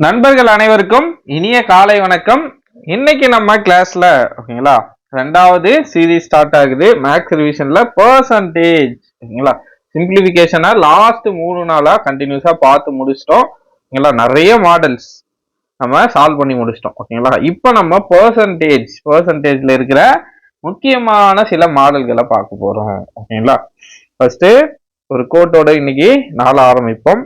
நண்பர்கள் அனைவருக்கும் இனிய காலை வணக்கம். இன்னைக்கு நம்ம கிளாஸ்ல ஓகேங்களா ரெண்டாவது சீரீஸ் ஸ்டார்ட் ஆகுது. மேக்ஸ் ரிவிஷன்ல பெர்சன்டேஜ் ஓகேங்களா சிம்பிளிஃபிகேஷனை லாஸ்ட் 3 நாளா கண்டினியூஸா பார்த்து முடிச்சிட்டோம் ஓகேங்களா. நிறைய மாடல்ஸ் நம்ம சால்வ் பண்ணி முடிச்சிட்டோம் ஓகேங்களா. இப்போ நம்ம பெர்சன்டேஜ்ல இருக்கிற முக்கியமான சில மாடல்களை பார்க்க போறோம் ஓகேங்களா. ஃபர்ஸ்ட் ஒரு கோட்டோட இன்னைக்கு நாளை ஆரம்பிப்போம்.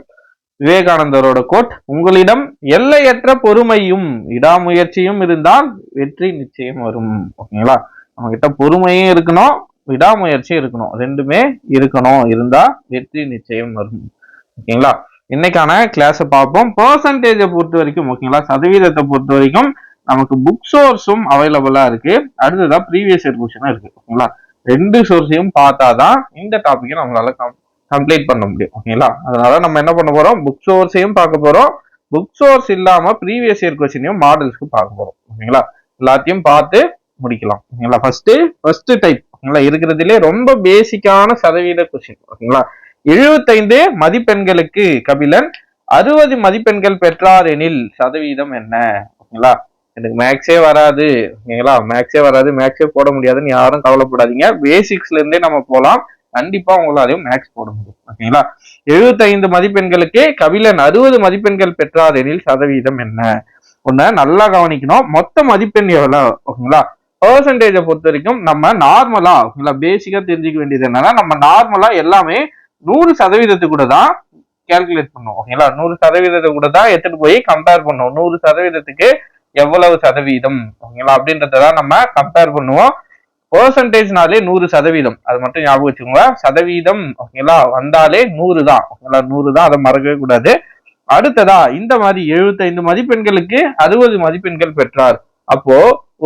விவேகானந்தரோட கோட், உங்களிடம் எல்லையற்ற பொறுமையும் விடாமுயற்சியும் இருந்தால் வெற்றி நிச்சயம் வரும் ஓகேங்களா. நம்ம கிட்ட பொறுமையும் இருக்கணும், விடாமுயற்சியும் இருக்கணும், ரெண்டுமே இருக்கணும், இருந்தா வெற்றி நிச்சயம் வரும் ஓகேங்களா. இன்னைக்கான கிளாஸ பார்ப்போம். பெர்சன்டேஜை பொறுத்த வரைக்கும் ஓகேங்களா, சதவீதத்தை பொறுத்த வரைக்கும் நமக்கு புக் சோர்ஸும் அவைலபிளா இருக்கு. அடுத்ததான் ப்ரீவியஸ் இயர் கொஸ்டினும் இருக்கு ஓகேங்களா. ரெண்டு சோர்ஸையும் பார்த்தாதான் இந்த டாபிக்கை நம்மளால கம்ப்ளீட் பண்ண முடியும் ஓகேங்களா. அதனால நம்ம என்ன பண்ண போறோம், புக் சோர்ஸையும் பார்க்க போறோம், புக் சோர்ஸ் இல்லாம ப்ரீவியஸ் இயர் கொஸ்டினையும் மாடல்ஸ்க்கு பார்க்க போறோம் ஓகேங்களா. எல்லாத்தையும் பார்த்து முடிக்கலாம் ஓகேங்களா. ஃபர்ஸ்ட் டைப் ஓகேங்களா, இருக்கிறதுலே ரொம்ப பேசிக்கான சதவீத கொஸ்டின் ஓகேங்களா. 75 மதிப்பெண்களுக்கு கபிலன் 60 மதிப்பெண்கள் பெற்றார் எனில் சதவீதம் என்ன ஓகேங்களா. எனக்கு மேக்ஸே வராது ஓகேங்களா, மேக்ஸே போட முடியாதுன்னு யாரும் கவலைப்படாதீங்க. பேசிக்ஸ்ல இருந்தே நம்ம போலாம், கண்டிப்பா உங்களாலையும் மேக்ஸ் போட முடியும் ஓகேங்களா. 75 மதிப்பெண்களுக்கு கபிலன் 60 மதிப்பெண்கள் பெற்றார் எனில் சதவீதம் என்ன. ஒண்ணு நல்லா கவனிக்கணும், மொத்த மதிப்பெண் எவ்வளவு ஓகேங்களா. பெர்சன்டேஜை பொறுத்த வரைக்கும் நம்ம நார்மலா ஓகேங்களா பேசிக்கா தெரிஞ்சுக்க வேண்டியது என்னன்னா, நம்ம நார்மலா எல்லாமே 100% கூட தான் கால்குலேட் பண்ணுவோம் ஓகேங்களா. 100% கூட தான் எடுத்துட்டு போய் கம்பேர் பண்ணுவோம். 100%க்கு எவ்வளவு சதவீதம் ஓகேங்களா அப்படின்றதான் நம்ம கம்பேர் பண்ணுவோம். பெர்சன்டேஜ்னாலே 100%, அது மட்டும் ஞாபகம் வச்சுக்கோங்க. சதவீதம் ஓகேங்களா வந்தாலே 100 தான் ஓகேங்களா, 100 தான், அதை மறக்கவே கூடாது. அடுத்ததா இந்த மாதிரி 75 மதிப்பெண்களுக்கு 60 மதிப்பெண்கள் பெற்றார். அப்போ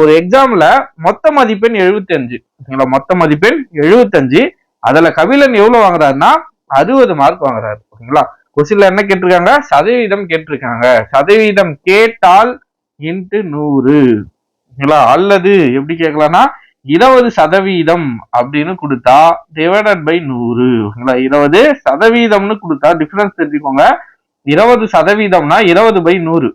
ஒரு எக்ஸாம்ல மொத்த மதிப்பெண் 75 ஓகேங்களா, மொத்த மதிப்பெண் 75, அதுல கபிலன் எவ்வளவு வாங்குறாருன்னா 60 மார்க் வாங்குறாரு ஓகேங்களா. கொஸ்டின்ல என்ன கேட்டிருக்காங்க, சதவீதம் கேட்டிருக்காங்க. சதவீதம் கேட்டால் இன்ட்டு 100 ஓகேங்களா, அல்லது எப்படி கேட்கலாம்னா 20% அப்படின்னு கொடுத்தா டிவைடட் பை 100 ஓகேங்களா. 20% கொடுத்தா டிஃபரன்ஸ் தெரிஞ்சுக்கோங்க, 20%னா 20/100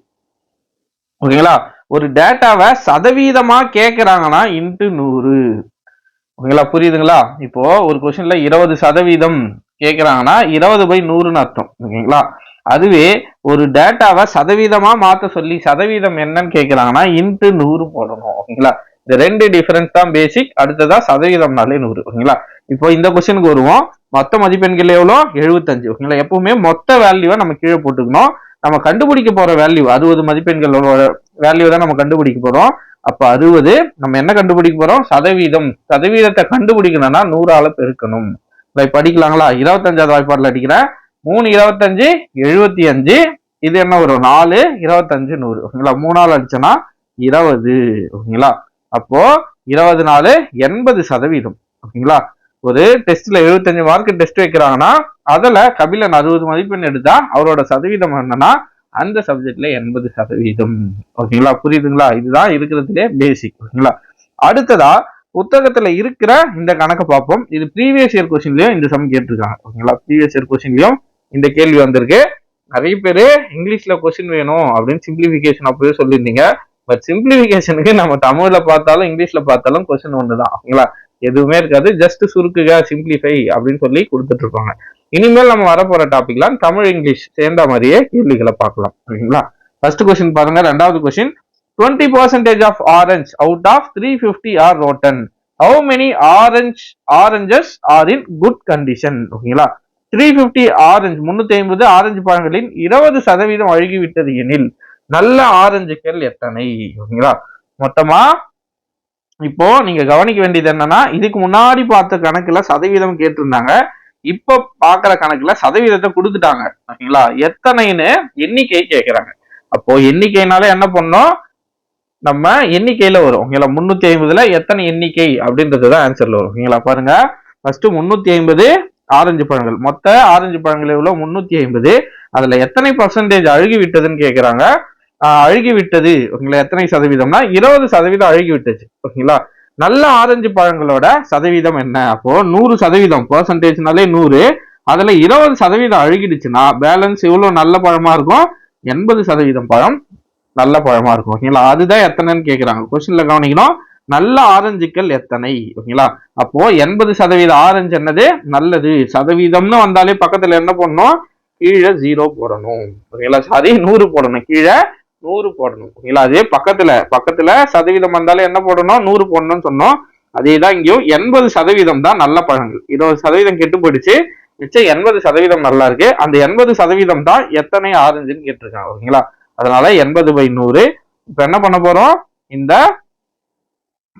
ஓகேங்களா. ஒரு டேட்டாவை சதவீதமா கேட்கறாங்கன்னா இன்ட்டு 100 ஓகேங்களா, புரியுதுங்களா. இப்போ ஒரு கொஸ்டின்ல 20% கேட்கறாங்கன்னா 20/100ன்னு அர்த்தம் ஓகேங்களா. அதுவே ஒரு டேட்டாவை சதவீதமா மாத்த சொல்லி சதவீதம் என்னன்னு கேட்கறாங்கன்னா இன்ட்டு 100 போடணும் ஓகேங்களா. இந்த ரெண்டு டிஃபரன்ஸ் தான் பேசிக். அடுத்ததா சதவீதம்னாலே 100 ஓகேங்களா. இப்போ இந்த கொஸ்டினுக்கு வருவோம். மொத்த மதிப்பெண்கள் எவ்வளோ, 75 ஓகேங்களா. எப்பவுமே மொத்த வேல்யூவை நம்ம கீழே போட்டுக்கணும். நம்ம கண்டுபிடிக்க போற வேல்யூ 60 மதிப்பெண்களோட வேல்யூ தான் நம்ம கண்டுபிடிக்க போறோம். அப்ப 60 நம்ம என்ன கண்டுபிடிக்க போறோம், சதவீதத்தை கண்டுபிடிக்கணும்னா 100ஆல பெருக்கணும். படிக்கலாங்களா, 25வது வாய்ப்பாடுல அடிக்கிறேன். 3 25 75, இது என்ன வரும் 4 25 100 ஓகேங்களா. 3ஆல் அடிச்சோன்னா 20 ஓகேங்களா. அப்போ 20 4 80% ஓகேங்களா. ஒரு டெஸ்ட்ல 75 மார்க் டெஸ்ட் வைக்கிறாங்கன்னா அதுல கபிலன் 60 மதிப்பெண் எடுத்தா அவரோட சதவீதம் என்னன்னா அந்த சப்ஜெக்ட்ல 80% ஓகேங்களா, புரியுதுங்களா. இதுதான் இருக்கிறதுலே பேசிக் ஓகேங்களா. அடுத்ததா புத்தகத்துல இருக்கிற இந்த கணக்கை பார்ப்போம். இது ப்ரீவியஸ் இயர் கொஸ்டின்லயும் இந்த சம் கேட்டிருக்காங்க ஓகேங்களா. ப்ரீவியஸ் இயர் கொஸ்டின்லயும் இந்த கேள்வி வந்திருக்கு. நிறைய பேரு இங்கிலீஷ்ல கொஸ்டின் வேணும் அப்படின்னு சிம்பிளிஃபிகேஷன் அப்பவே சொல்லியிருந்தீங்க. பட் சிம்பிளிஃபிகேஷனுக்கு நம்ம தமிழ்ல பார்த்தாலும் இங்கிலீஷ்ல பார்த்தாலும் கொஸ்டின் ஒண்ணுதான் ஓகேங்களா, எதுவுமே இருக்காது. ஜஸ்ட் சுருக்குக சிம்பிளிஃபை அப்படின்னு சொல்லி கொடுத்துட்டு இருப்பாங்க. இனிமேல் நம்ம வரப்போற டாபிக்லாம் தமிழ் இங்கிலீஷ் சேர்ந்த மாதிரியே கேள்விகளை பார்க்கலாம் ஓகேங்களா. ஃபர்ஸ்ட் கொஸ்டின் பாருங்க, ரெண்டாவது question. 20% of orange out of 350 are rotten. How many oranges are in good condition ஓகேங்களா. 350 ஆரஞ்சு 350 ஆரஞ்சு பழங்களின் 20% அழுகிவிட்டது எனில் நல்ல ஆரஞ்சுகள் எத்தனை ஓகேங்களா. மொத்தமா இப்போ நீங்க கவனிக்க வேண்டியது என்னன்னா, இதுக்கு முன்னாடி பார்த்த கணக்குல சதவீதம் கேட்டிருந்தாங்க, இப்ப பாக்குற கணக்குல சதவீதத்தை கொடுத்துட்டாங்க ஓகேங்களா. எத்தனைன்னு எண்ணிக்கை கேட்கிறாங்க. அப்போ எண்ணிக்கைனால என்ன பண்ணோம், நம்ம எண்ணிக்கையில வரும் ஓகேங்களா. 350ல எத்தனை எண்ணிக்கை அப்படின்றதுதான் ஆன்சர்ல வரும் ஓகேங்களா. பாருங்க, ஃபர்ஸ்ட் 350 ஆரஞ்சு பழங்கள், மொத்த ஆரஞ்சு பழங்கள் எவ்வளவு 350, அதுல எத்தனை பர்சன்டேஜ் அழுகி விட்டதுன்னு கேட்கிறாங்க. அழுகி விட்டது ஓகேங்களா, எத்தனை சதவீதம்னா 20% அழுகி விட்டுச்சு ஓகேங்களா. நல்ல ஆரஞ்சு பழங்களோட சதவீதம் என்ன, அப்போ 100% பெர்சன்டேஜ்னாலே 100, அதுல 20% அழுகிடுச்சுன்னா பேலன்ஸ் எவ்வளவு நல்ல பழமா இருக்கும், 80% பழம் நல்ல பழமா இருக்கும். ஓகேங்களா, அதுதான் எத்தனைன்னு கேட்கிறாங்க. கொஸ்டின்ல கவனிக்கணும். நல்ல ஆரஞ்சுக்கள் எத்தனை? ஓகேங்களா, அப்போ 80% ஆரஞ்சு என்னது நல்லது. சதவீதம்னு வந்தாலே பக்கத்துல என்ன பண்ணணும், கீழே 0 போடணும். ஓகேங்களா, சாரி 100 போடணும், கீழே 100 போடணும். ஓகேங்களா, அதே பக்கத்துல சதவீதம் வந்தாலே என்ன போடணும், 100 போடணும்னு சொன்னோம். அதேதான் இங்கேயும் 80% தான் நல்ல பழங்கள். 20% கெட்டு போயிடுச்சு, மிச்சம் 80% நல்லா இருக்கு. அந்த 80% தான் எத்தனை ஆரஞ்சுன்னு கேட்டிருக்காங்க. ஓகேங்களா, அதனால 80/100. இப்ப என்ன பண்ண போறோம், இந்த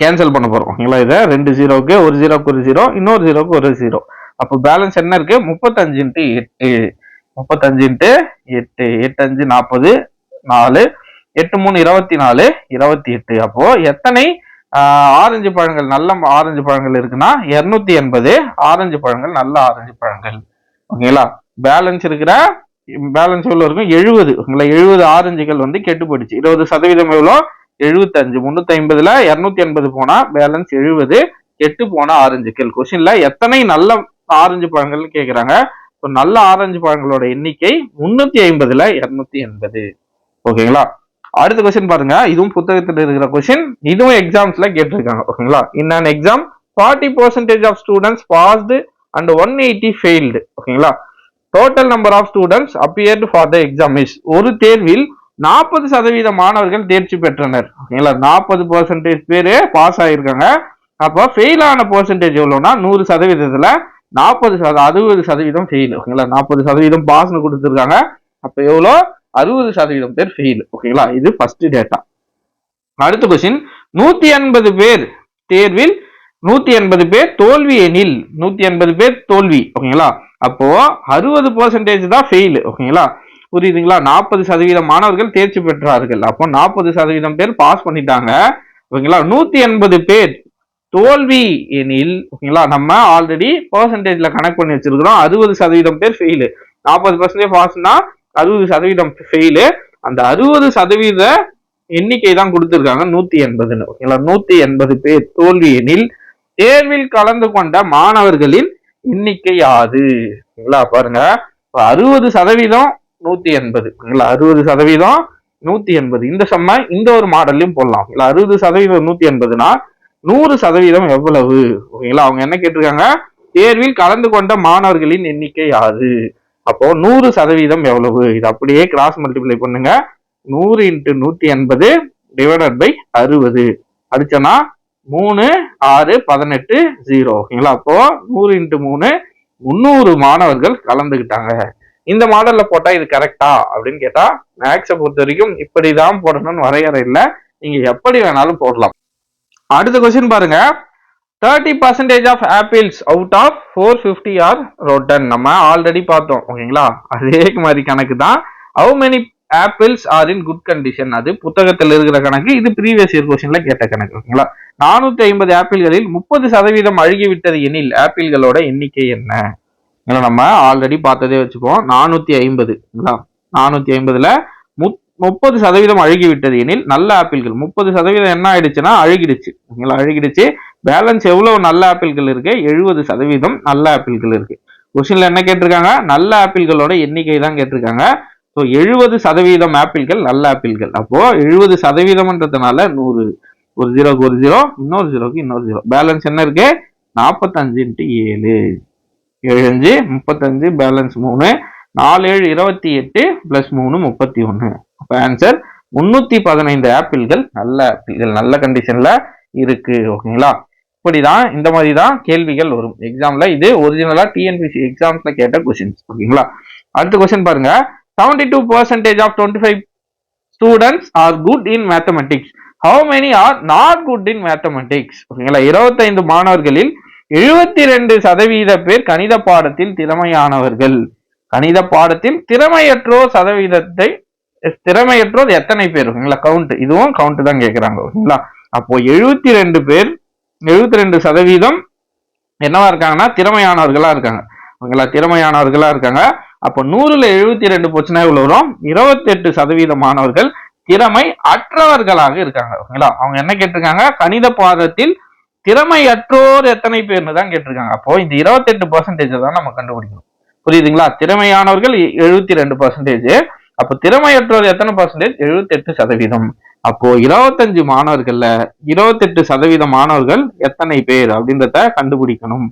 கேன்சல் பண்ண போறோம். ஓகேங்களா, இதை 2 0க்கு ஒரு 0க்கு ஒரு 0, இன்னொரு 0க்கு ஒரு 0. அப்போ பேலன்ஸ் என்ன இருக்கு, 35 × 8. 35 × 8, 8 5 40, 4 8 3 24, 28. அப்போ எத்தனை ஆரஞ்சு பழங்கள், நல்ல ஆரஞ்சு பழங்கள் இருக்குன்னா 280 ஆரஞ்சு பழங்கள், நல்ல ஆரஞ்சு பழங்கள். ஓகேங்களா, பேலன்ஸ் எவ்வளவு இருக்கும், 70. ஓகேங்களா, 70 ஆரஞ்சுகள் வந்து கெட்டு போயிடுச்சு. 20% எவ்வளோ, 75. 350ல 280 போனா பேலன்ஸ் 70 கெட்டு போன ஆரஞ்சுகள். கொஸ்டின்ல எத்தனை நல்ல ஆரஞ்சு பழங்கள் கேட்கிறாங்க. நல்ல ஆரஞ்சு பழங்களோட எண்ணிக்கை 350ல 280. ஓகேங்களா, அடுத்த கொஸ்டின் பாருங்க. இதுவும் புத்தகத்துல இருக்கிற கொஸ்டின், இதுவும் எக்ஸாம்ஸ்ல கேட்டிருக்காங்க. ஓகேங்களா, இன் an exam 40% of students passed and 180 failed. ஓகேங்களா, total number of students appeared for the exam is. ஒரு தேர்வில் 40% மாணவர்கள் தேர்ச்சி பெற்றனர். ஓகேங்களா, 40% பேரு பாஸ் ஆயிருக்காங்க. அப்போ ஃபெயில் ஆன பெர்சன்டேஜ் எவ்வளவுனா 100%த்துல 60% ஃபெயில். ஓகேங்களா, 40% பாஸ்னு கொடுத்துருக்காங்க. அப்ப எவ்வளோ, 60% பேர் ஃபெயில். ஓகேங்களா, இது ஃபர்ஸ்ட் டேட்டா. அடுத்த கொஸ்டின், 180 பேர் தேர்வில் 180 பேர் தோல்வி எனில் 180 பேர் தோல்வி. ஓகேங்களா, அப்போ 60% தான் ஃபெயில். ஓகேங்களா, புரியுதுங்களா, 40% மாணவர்கள் தேர்ச்சி பெற்றார்கள். அப்போ 40% பேர் பாஸ் பண்ணிட்டாங்க. ஓகேங்களா, 180 பேர் தோல்வி எனில், ஓகேங்களா, நம்ம ஆல்ரெடி பெர்சன்டேஜ்ல கனெக்ட் பண்ணி வச்சிருக்கிறோம். 60% பேர் ஃபெயில், 40% பாஸ்னா 60% ஃபெயிலு. அந்த 60% எண்ணிக்கை தான் கொடுத்திருக்காங்க 180. ஓகேங்களா, 180 பேர் தோல்வி எனில் தேர்வில் கலந்து கொண்ட மாணவர்களின் எண்ணிக்கை யாது? ஓகேங்களா, பாருங்க, 60% 180. ஓகேங்களா, 60% 180. இந்த சம்ம இந்த ஒரு மாடல்லையும் போடலாம். 60% 180னா 100% எவ்வளவு? ஓகேங்களா, அவங்க என்ன கேட்டிருக்காங்க, தேர்வில் கலந்து கொண்ட மாணவர்களின் எண்ணிக்கை யாது? அப்போ 100% எவ்வளவு? இது அப்படியே கிராஸ் மல்டிப்ளை பண்ணுங்க. 100 × 180 டிவைடட் பை 60 அடிச்சோன்னா 3 6 18 0. ஓகேங்களா, அப்போ 100 × 3 300 மாணவர்கள் கலந்துகிட்டாங்க. இந்த மாடல்ல போட்டா இது கரெக்டா அப்படின்னு கேட்டா, மேக்ஸை பொறுத்த வரைக்கும் இப்படிதான் போடணும்னு வரையறை இல்லை, நீங்க எப்படி வேணாலும் போடலாம். அடுத்த கொஸ்டின் பாருங்க, 30% of apples out of 450 are rotten. நம்ம ஆல்ரெடி பார்த்தோம். ஓகேங்களா, அதே மாதிரி கணக்கு தான். How many apples are in good condition, அது புத்தகத்தில் இருக்கிற கணக்கு, இது ப்ரீவியஸ் இயர் கொஸ்டின்ல கேட்ட கணக்கு. ஓகேங்களா, 450 ஆப்பிள்களில் 30% அழுகிவிட்டது எனில் ஆப்பிள்களோட எண்ணிக்கை என்ன? நம்ம ஆல்ரெடி பார்த்ததே வச்சுப்போம். 450. 450ல 30% அழுகிவிட்டது எனில் நல்ல ஆப்பிள்கள் 30% என்ன ஆயிடுச்சுன்னா அழுகிடுச்சு. அழுகிடுச்சு. பேலன்ஸ் எவ்வளவு நல்ல ஆப்பிள்கள் இருக்கு, 70% நல்ல ஆப்பிள்கள் இருக்கு. கொஸ்டின்ல என்ன கேட்டிருக்காங்க, நல்ல ஆப்பிள்களோட எண்ணிக்கை தான் கேட்டிருக்காங்க. ஸோ 70% ஆப்பிள்கள் நல்ல ஆப்பிள்கள். அப்போ 70%ன்றதுனால 100, ஒரு 0க்கு ஒரு 0, இன்னொரு 0க்கு இன்னொரு 0. பேலன்ஸ் என்ன இருக்கு, 45 × 7, 7 5 35, பேலன்ஸ் 3, 4 7 28 + 3 31. அப்ப ஆன்சர் 315 ஆப்பிள்கள் நல்ல ஆப்பிள்கள், நல்ல கண்டிஷன்ல இருக்கு. ஓகேங்களா, இப்படிதான் இந்த மாதிரி தான் கேள்விகள் வரும் எக்ஸாம்ல. இது ஒரிஜினலா டிஎன்பிசி எக்ஸாம்ஸ்ல கேட்ட கொஸ்டின்ஸ். ஓகேங்களா, அடுத்த கொஸ்டின் பாருங்க. 72% of 25 students are good in mathematics. How many are not good in mathematics? ஓகேங்களா, 25 மாணவர்களில் 72% பேர் கணித பாடத்தில் திறமையானவர்கள். கணித பாடத்தில் திறமையற்றோர் எத்தனை பேர்? ஓகேங்களா, கவுண்ட், இதுவும் கவுண்ட் தான் கேட்கிறாங்க. ஓகேங்களா, அப்போ 72% என்னவா இருக்காங்கன்னா திறமையானவர்களா இருக்காங்க. ஓகேங்களா, திறமையானவர்களா இருக்காங்க. அப்போ 100ல 72 போச்சுன்னா எவ்வளவு வரும், 28% மாணவர்கள் திறமை அற்றவர்களாக இருக்காங்க. ஓகேங்களா, அவங்க என்ன கேட்டிருக்காங்க, கணித பாடத்தில் திறமையற்றோர் எத்தனை பேர்னு தான் கேட்டிருக்காங்க. அப்போ இந்த 28% தான் நம்ம கண்டுபிடிக்கணும். புரியுதுங்களா, திறமையானவர்கள் 72%, அப்ப திறமையற்றோர் எத்தனை பர்சன்டேஜ்? 78%. அப்போ 25 மாணவர்கள்ல 28% மாணவர்கள் எத்தனை பேர் அப்படின்றத கண்டுபிடிக்கணும்.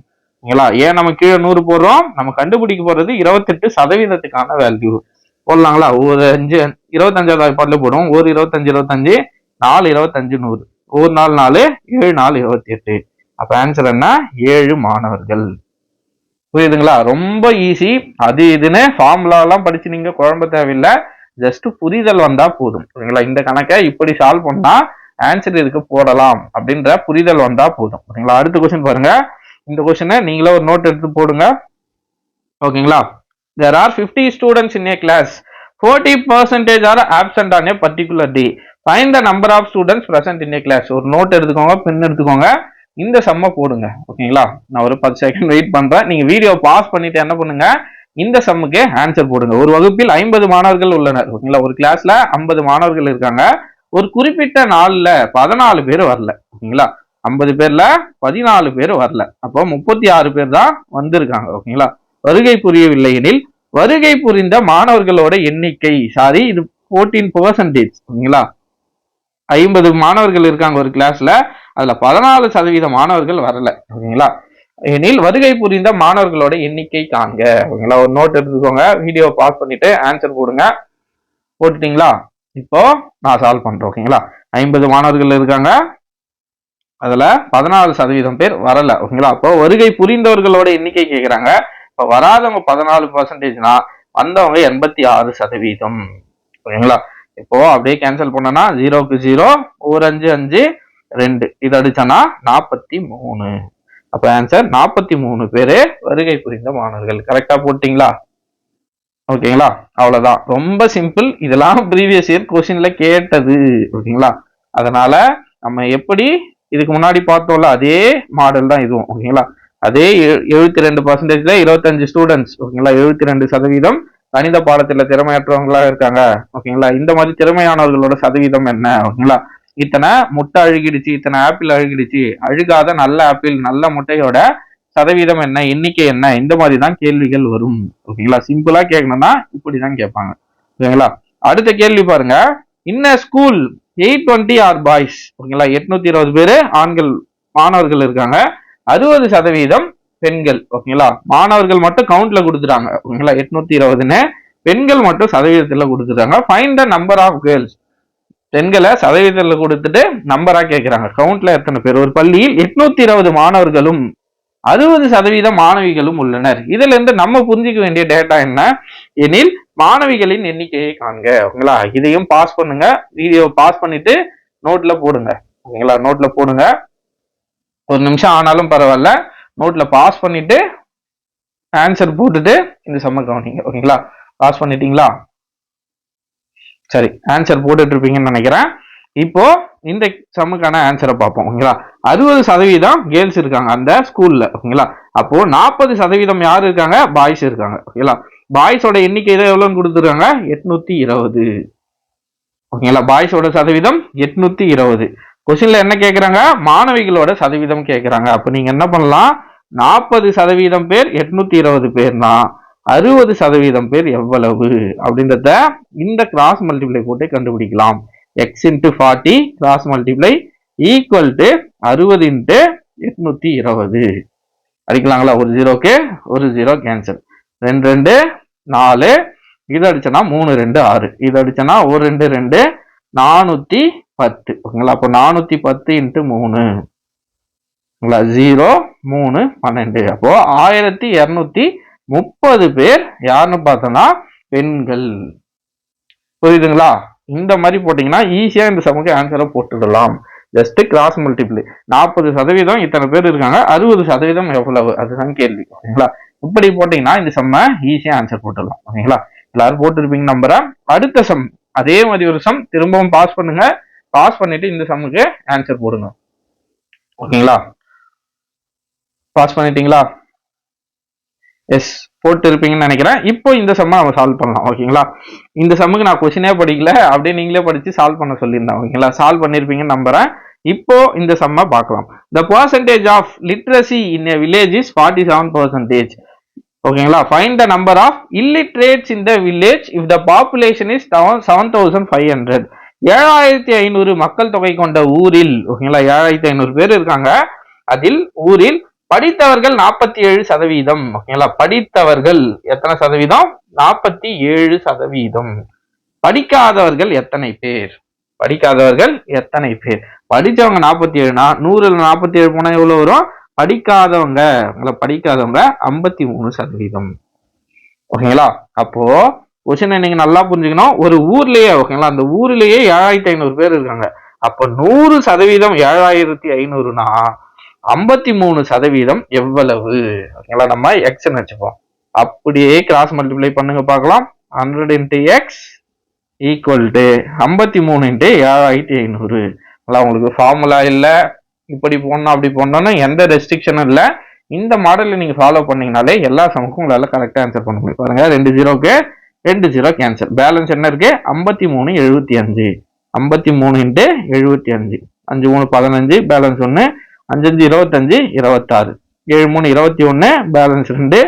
ஏன் நம்ம கீழே 100 போடுறோம்? நம்ம கண்டுபிடிக்க போறது 28%க்கான வேல்யூ. போடலாங்களா? ஒரு 25வது வாய்ப்பாடுல போடுவோம். ஒரு 25 25 4 25 100. ஒரு 4 4 7 4 28. அப்ப ஆன்சர் என்ன? 7 மாணவர்கள். புரியுதுங்களா? ரொம்ப ஈஸி. அது இதுன்னு ஃபார்முலா எல்லாம் படிச்சு நீங்க குழம்ப தேவையில்லை. ஜஸ்ட் புரிதல் வந்தா போதும். சரிங்களா? இந்த கணக்கை இப்படி சால்வ் பண்ணா ஆன்சர் இதுக்கு போடலாம் அப்படின்ற புரிதல் வந்தா போதும். ஓகேங்களா? அடுத்த கொஸ்டின் பாருங்க. இந்த கொஸ்டினை நீங்களே ஒரு நோட் எடுத்து போடுங்க. ஓகேங்களா? There are 50 students in a class. 40% are absent on a particular day. Find the number of students present in a class. ஒரு நோட் எடுத்துக்கோங்க, பென் எடுத்துக்கோங்க, இந்த சம்ம போடுங்க. ஓகேங்களா? நான் ஒரு 10 செகண்ட் வெயிட் பண்றேன். நீங்க வீடியோ பாஸ் பண்ணிட்டு என்ன பண்ணுங்க, இந்த சம்முக்கு ஆன்சர் போடுங்க. ஒரு வகுப்பில் 50 மாணவர்கள் உள்ளனர். ஓகேங்களா? ஒரு கிளாஸ்ல 50 மாணவர்கள் இருக்காங்க. ஒரு குறிப்பிட்ட நாள்ல 14 பேர் வரல. ஓகேங்களா? 50 பேர்ல 14 பேர் வரல. அப்போ 36 பேர் தான் வந்திருக்காங்க. ஓகேங்களா? வருகை புரியவில்லை எனில் வருகை புரிந்த மாணவர்களோட எண்ணிக்கை, சாரி இது 14%. ஓகேங்களா? 50 மாணவர்கள் இருக்காங்க ஒரு கிளாஸ்ல, அதுல 14% மாணவர்கள் வரல. ஓகேங்களா? எனில் வருகை புரிந்த மாணவர்களோட எண்ணிக்கை காண்க. ஓகேங்களா? ஒரு நோட் எடுத்துக்கோங்க, வீடியோ பாஸ் பண்ணிட்டு ஆன்சர் போடுங்க. போட்டுட்டீங்களா? இப்போ நான் சால்வ் பண்றேன். ஓகேங்களா? 50 மாணவர்கள் இருக்காங்க, அதுல 14% பேர் வரல. ஓகேங்களா? அப்போ வருகை புரிந்தவர்களோட எண்ணிக்கை கேட்கிறாங்க. இப்ப வராதவங்க 14%னா வந்தவங்க 86%. ஓகேங்களா? இப்போ அப்படியே கேன்சல் பண்ணனா 0க்கு 0, ஒரு 5 5 2, இது அடிச்சனா 43. அப்ப ஆன்சர் 43 பேரு வருகை புரிந்த மாணவர்கள். கரெக்டா போட்டீங்களா? ஓகேங்களா? அவ்வளவுதான். ரொம்ப சிம்பிள். இதெல்லாம் ப்ரீவியஸ் இயர் கொஸ்டின்ல கேட்டது. ஓகேங்களா? அதனால நம்ம எப்படி இதுக்கு முன்னாடி பார்த்தோம்ல அதே மாடல் தான் இதுவும். ஓகேங்களா? அதே 72%ல 25 ஸ்டூடெண்ட்ஸ். ஓகேங்களா? 72% கணித பாடத்துல திறமையற்றவங்களா இருக்காங்க. ஓகேங்களா? இந்த மாதிரி திறமையானவர்களோட சதவீதம் என்ன? ஓகேங்களா? இத்தனை முட்டை அழுகிடுச்சு, இத்தனை ஆப்பிள் அழுகிடுச்சு, அழுகாத நல்ல ஆப்பிள் நல்ல முட்டையோட சதவீதம் என்ன, எண்ணிக்கை என்ன, இந்த மாதிரி தான் கேள்விகள் வரும். ஓகேங்களா? சிம்பிளா கேட்கணும்னா இப்படிதான் கேட்பாங்க. ஓகேங்களா? அடுத்த கேள்வி பாருங்க. இன்ன ஸ்கூல் 820 ஆர் பாய்ஸ். ஓகேங்களா? 820 பேரு ஆண்கள் மாணவர்கள் இருக்காங்க, 60% பெண்கள். ஓகேங்களா? மாணவர்கள் மட்டும் கவுண்ட்ல கொடுத்துட்டாங்க. ஓகேங்களா? 820ன்னு பெண்கள் மட்டும் சதவீதத்துல கொடுத்துட்டாங்க. Find the number of girls. பெண்களை சதவீதத்துல கொடுத்துட்டு நம்பரா கேட்கிறாங்க. கவுண்ட்ல எத்தனை பேர்? ஒரு பள்ளியில் 820 மாணவர்களும் 60% மாணவிகளும் உள்ளனர். இதுல இருந்து நம்ம புரிஞ்சுக்க வேண்டிய டேட்டா என்ன எனில் மாணவிகளின் எண்ணிக்கையை காண்க. ஓகேங்களா? இதையும் பாஸ் பண்ணுங்க, வீடியோ பாஸ் பண்ணிட்டு நோட்ல போடுங்க. ஓகேங்களா? நோட்ல போடுங்க. ஒரு நிமிஷம் ஆனாலும் பரவாயில்ல, நோட்ல பாஸ் பண்ணிட்டு ஆன்சர் போட்டுட்டு இந்த சம்ம கவனிங்க. ஓகேங்களா? பாஸ் பண்ணிட்டீங்களா? சரி, ஆன்சர் போட்டுட்டு இருப்பீங்கன்னு நினைக்கிறேன். இப்போ இந்த சம்முக்கான ஆன்சரை பார்ப்போம். ஓகேங்களா? 60% கேர்ள்ஸ் இருக்காங்க அந்த ஸ்கூல்ல. ஓகேங்களா? அப்போ 40% யாரு இருக்காங்க? பாய்ஸ் இருக்காங்க. ஓகேங்களா? பாய்ஸோட எண்ணிக்கை எவ்வளவுன்னு கொடுத்துருக்காங்க? 820. ஓகேங்களா? பாய்ஸோட சதவீதம் 820. கொஸ்டின்ல என்ன கேட்கிறாங்க? மாணவிகளோட சதவீதம் கேட்கிறாங்க. அப்ப நீங்க என்ன பண்ணலாம்? 40% பேர் 820 பேர்னா 60% பேர் எவ்வளவு அப்படின்றத இந்த கிராஸ் மல்டிப்ளை போட்டு கண்டுபிடிக்கலாம். x into 40 cross multiply equal to 60 into 820. அடிக்கலாங்களா? ஒரு ஜீரோக்கு ஒரு ஜீரோ கேன்சல். 2 2 4, இது அடிச்சனா 3 2 6, இது அடிச்சனா 1 2 2 410. ஓகேங்களா? அப்போ 410 into 3 0 3 12. அப்போ 1230 பேர் யாருன்னு பார்த்தோம்னா பெண்கள். புரியுதுங்களா? இந்த மாதிரி போட்டீங்கன்னா ஈஸியா இந்த சமுக்கு ஆன்சரை போட்டுடலாம். Just cross multiply. 40% இத்தனை பேர் இருக்காங்க, 60% எவ்வளவு, அதுதான் கேள்வி. ஓகேங்களா? இப்படி போட்டீங்கன்னா இந்த சம்ம ஈஸியா ஆன்சர் போட்டுடலாம். ஓகேங்களா? எல்லாரும் போட்டுருப்பீங்க நம்புறேன். அடுத்த சம் அதே மாதிரி ஒரு சம் திரும்பவும் பாஸ் பண்ணுங்க. பாஸ் பண்ணிட்டு இந்த சம்முக்கு ஆன்சர் போடுங்க. ஓகேங்களா? பாஸ் பண்ணிட்டீங்களா? எஸ், போட்டு இருப்பீங்கன்னு நினைக்கிறேன். இப்போ இந்த சம்மை நம்ம சால்வ் பண்ணலாம். ஓகேங்களா? இந்த சம்முக்கு நான் கொஸ்டினே படிக்கல, அப்படியே நீங்களே படிச்சு சால்வ் பண்ண சொல்லியிருந்தேன். ஓகேங்களா? சால்வ் பண்ணிருப்பீங்கன்னு நம்புறேன். இப்போ இந்த சம்மை பார்க்கலாம். The percentage of literacy in a village is 47%. ஓகேங்களா. Find the number of illiterates in the village if the population is 7500. 7500 மக்கள் தொகை கொண்ட ஊரில், ஓகேங்களா, 7500 பேர் இருக்காங்க. அதில் ஊரில் படித்தவர்கள் 47%. ஓகேங்களா, படித்தவர்கள் எத்தனை சதவீதம்? 47%. படிக்காதவர்கள் எத்தனை பேர்? படிக்காதவர்கள் எத்தனை பேர்? படிச்சவங்க 47னா 100ல 47 போனா எவ்வளவு வரும்? படிக்காதவங்க 53%. ஓகேங்களா. அப்போ கொஸ்டினை நீங்க நல்லா புரிஞ்சுக்கணும். ஒரு ஊர்லயே, ஓகேங்களா, அந்த ஊர்லயே 7500 பேர் இருக்காங்க. அப்ப 100% 7500னா 53% எவ்வளவு? ஓகேங்களா, நம்ம எக்ஸ் வச்சுப்போம். அப்படியே கிராஸ் மல்டிப்ளை பண்ணுங்க பார்க்கலாம். 100 into x equal to 53 into 7500. உங்களுக்கு ஃபார்முலா இல்ல, இப்படி போடணும் அப்படி போடணும்னு எந்த ரெஸ்ட்ரிக்ஷனும் இல்ல. இந்த மாடலை நீங்க ஃபாலோ பண்ணீங்கனாலே எல்லா சமுக்கும் உங்களால கரெக்டா ஆன்சர் பண்ண முடியும். பாருங்க, 2 0க்கு 2 0 கேன்சல். பேலன்ஸ் என்ன இருக்கு? 53 75. 53 into 75. 5 3 15, பேலன்ஸ் 1. 5 5 25 26. 7 3 21, பேலன்ஸ் 2.